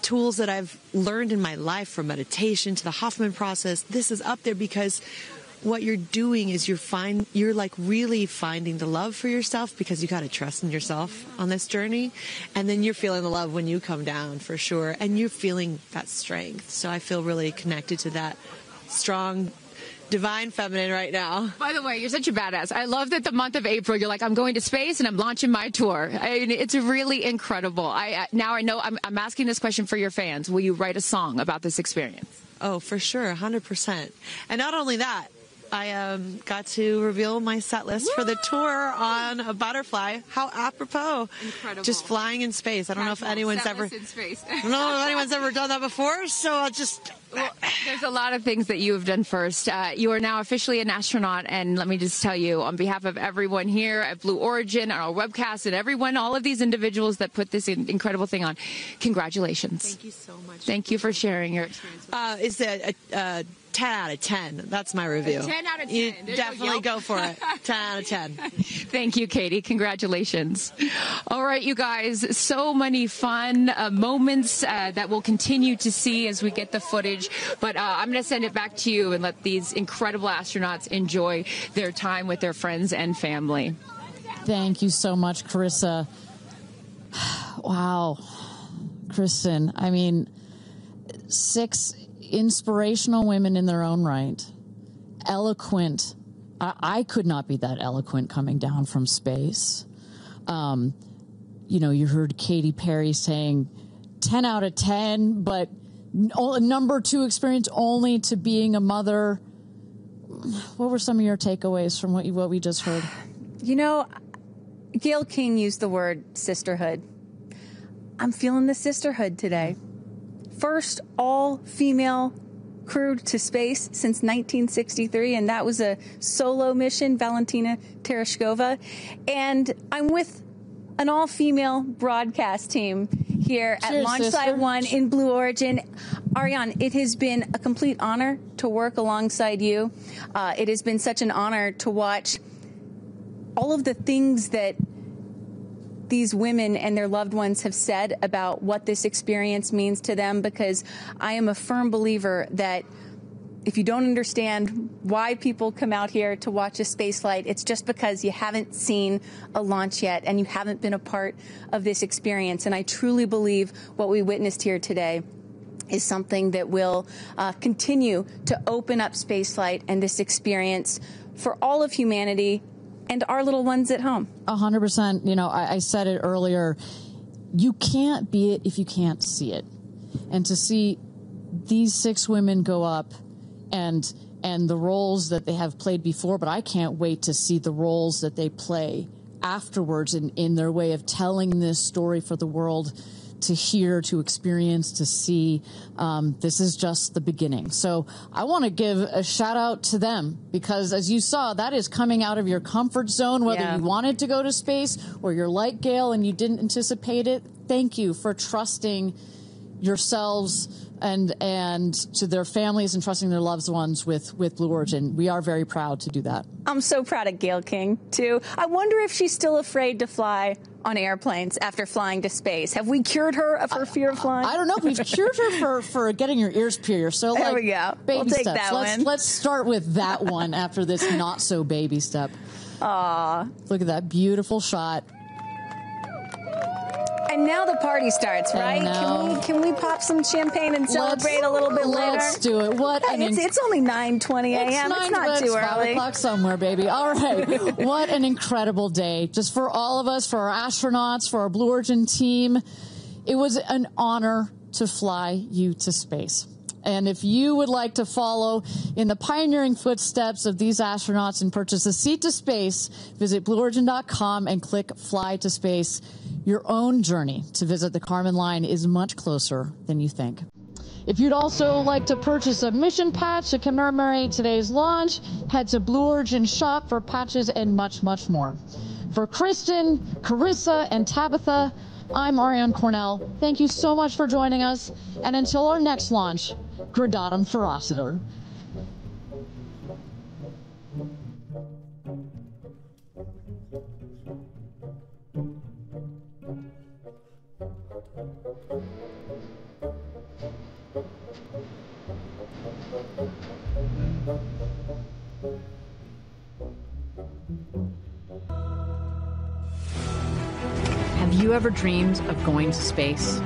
tools that I've learned in my life, from meditation to the Hoffman process, this is up there because what you're doing is you're like really finding the love for yourself, because you got to trust in yourself on this journey. And then you're feeling the love when you come down, for sure. And you're feeling that strength. So I feel really connected to that strong, divine feminine right now. By the way, you're such a badass. I love that the month of April, you're like, I'm going to space and I'm launching my tour. I mean, it's really incredible. Now I know I'm asking this question for your fans. Will you write a song about this experience? Oh, for sure. 100%. And not only that, I got to reveal my set list for the tour on a butterfly. How apropos. Incredible. Just flying in space. I don't know if anyone's ever in space. I don't know if anyone's ever done that before, so I'll just there's a lot of things that you have done first. You are now officially an astronaut, and let me just tell you, on behalf of everyone here at Blue Origin, our webcast, and everyone, all of these individuals that put this incredible thing on, congratulations. Thank you so much. Thank you for sharing your experience. It's a 10 out of 10. That's my review. 10 out of 10. You definitely go for it. 10 out of 10. Thank you, Katie. Congratulations. All right, you guys, so many fun moments that we'll continue to see as we get the footage. But I'm going to send it back to you and let these incredible astronauts enjoy their time with their friends and family. Thank you so much, Carissa. Wow. Kristen, I mean, 6 inspirational women in their own right, eloquent. I could not be that eloquent coming down from space. You heard Katy Perry saying 10 out of 10, but number 2 experience only to being a mother. What were some of your takeaways from what we just heard? Gayle King used the word sisterhood. I'm feeling the sisterhood today. First all-female crew to space since 1963, and that was a solo mission, Valentina Tereshkova. And I'm with an all-female broadcast team here at Launch Site 1 in Blue Origin. Ariane, it has been a complete honor to work alongside you. It has been such an honor to watch all of the things that these women and their loved ones have said about what this experience means to them, because I am a firm believer that if you don't understand why people come out here to watch a space flight, it's just because you haven't seen a launch yet and you haven't been a part of this experience. And I truly believe what we witnessed here today is something that will continue to open up spaceflight and this experience for all of humanity and our little ones at home. 100%. I said it earlier. You can't be it if you can't see it. And to see these 6 women go up and the roles that they have played before, but I can't wait to see the roles that they play afterwards in their way of telling this story for the world to hear, to experience, to see. This is just the beginning. So I want to give a shout out to them, because as you saw, that is coming out of your comfort zone, whether you wanted to go to space or you're like Gayle and you didn't anticipate it. Thank you for trusting yourselves and to their families and trusting their loved ones with Blue Origin. We are very proud to do that. I'm so proud of Gayle King, too. I wonder if she's still afraid to fly on airplanes after flying to space. Have we cured her of her fear of flying? I don't know if we've cured her for getting your ears pierced. So there we go. Baby we'll take steps. That one. Let's start with that one after this not so baby step. Aw. Look at that beautiful shot. And now the party starts, right? Can we pop some champagne and celebrate a little bit later? Let's do it. It's only 9:20 a.m. It's not too early. 5 o'clock somewhere, baby. All right. What an incredible day. Just for all of us, for our astronauts, for our Blue Origin team. It was an honor to fly you to space. And if you would like to follow in the pioneering footsteps of these astronauts and purchase a seat to space, visit BlueOrigin.com and click Fly to Space. Your own journey to visit the Kármán line is much closer than you think. If you'd also like to purchase a mission patch to commemorate today's launch, head to Blue Origin shop for patches and much, much more. For Kristen, Carissa, and Tabitha, I'm Ariane Cornell. Thank you so much for joining us. And until our next launch, Gradatum Ferociter. Have you ever dreamed of going to space?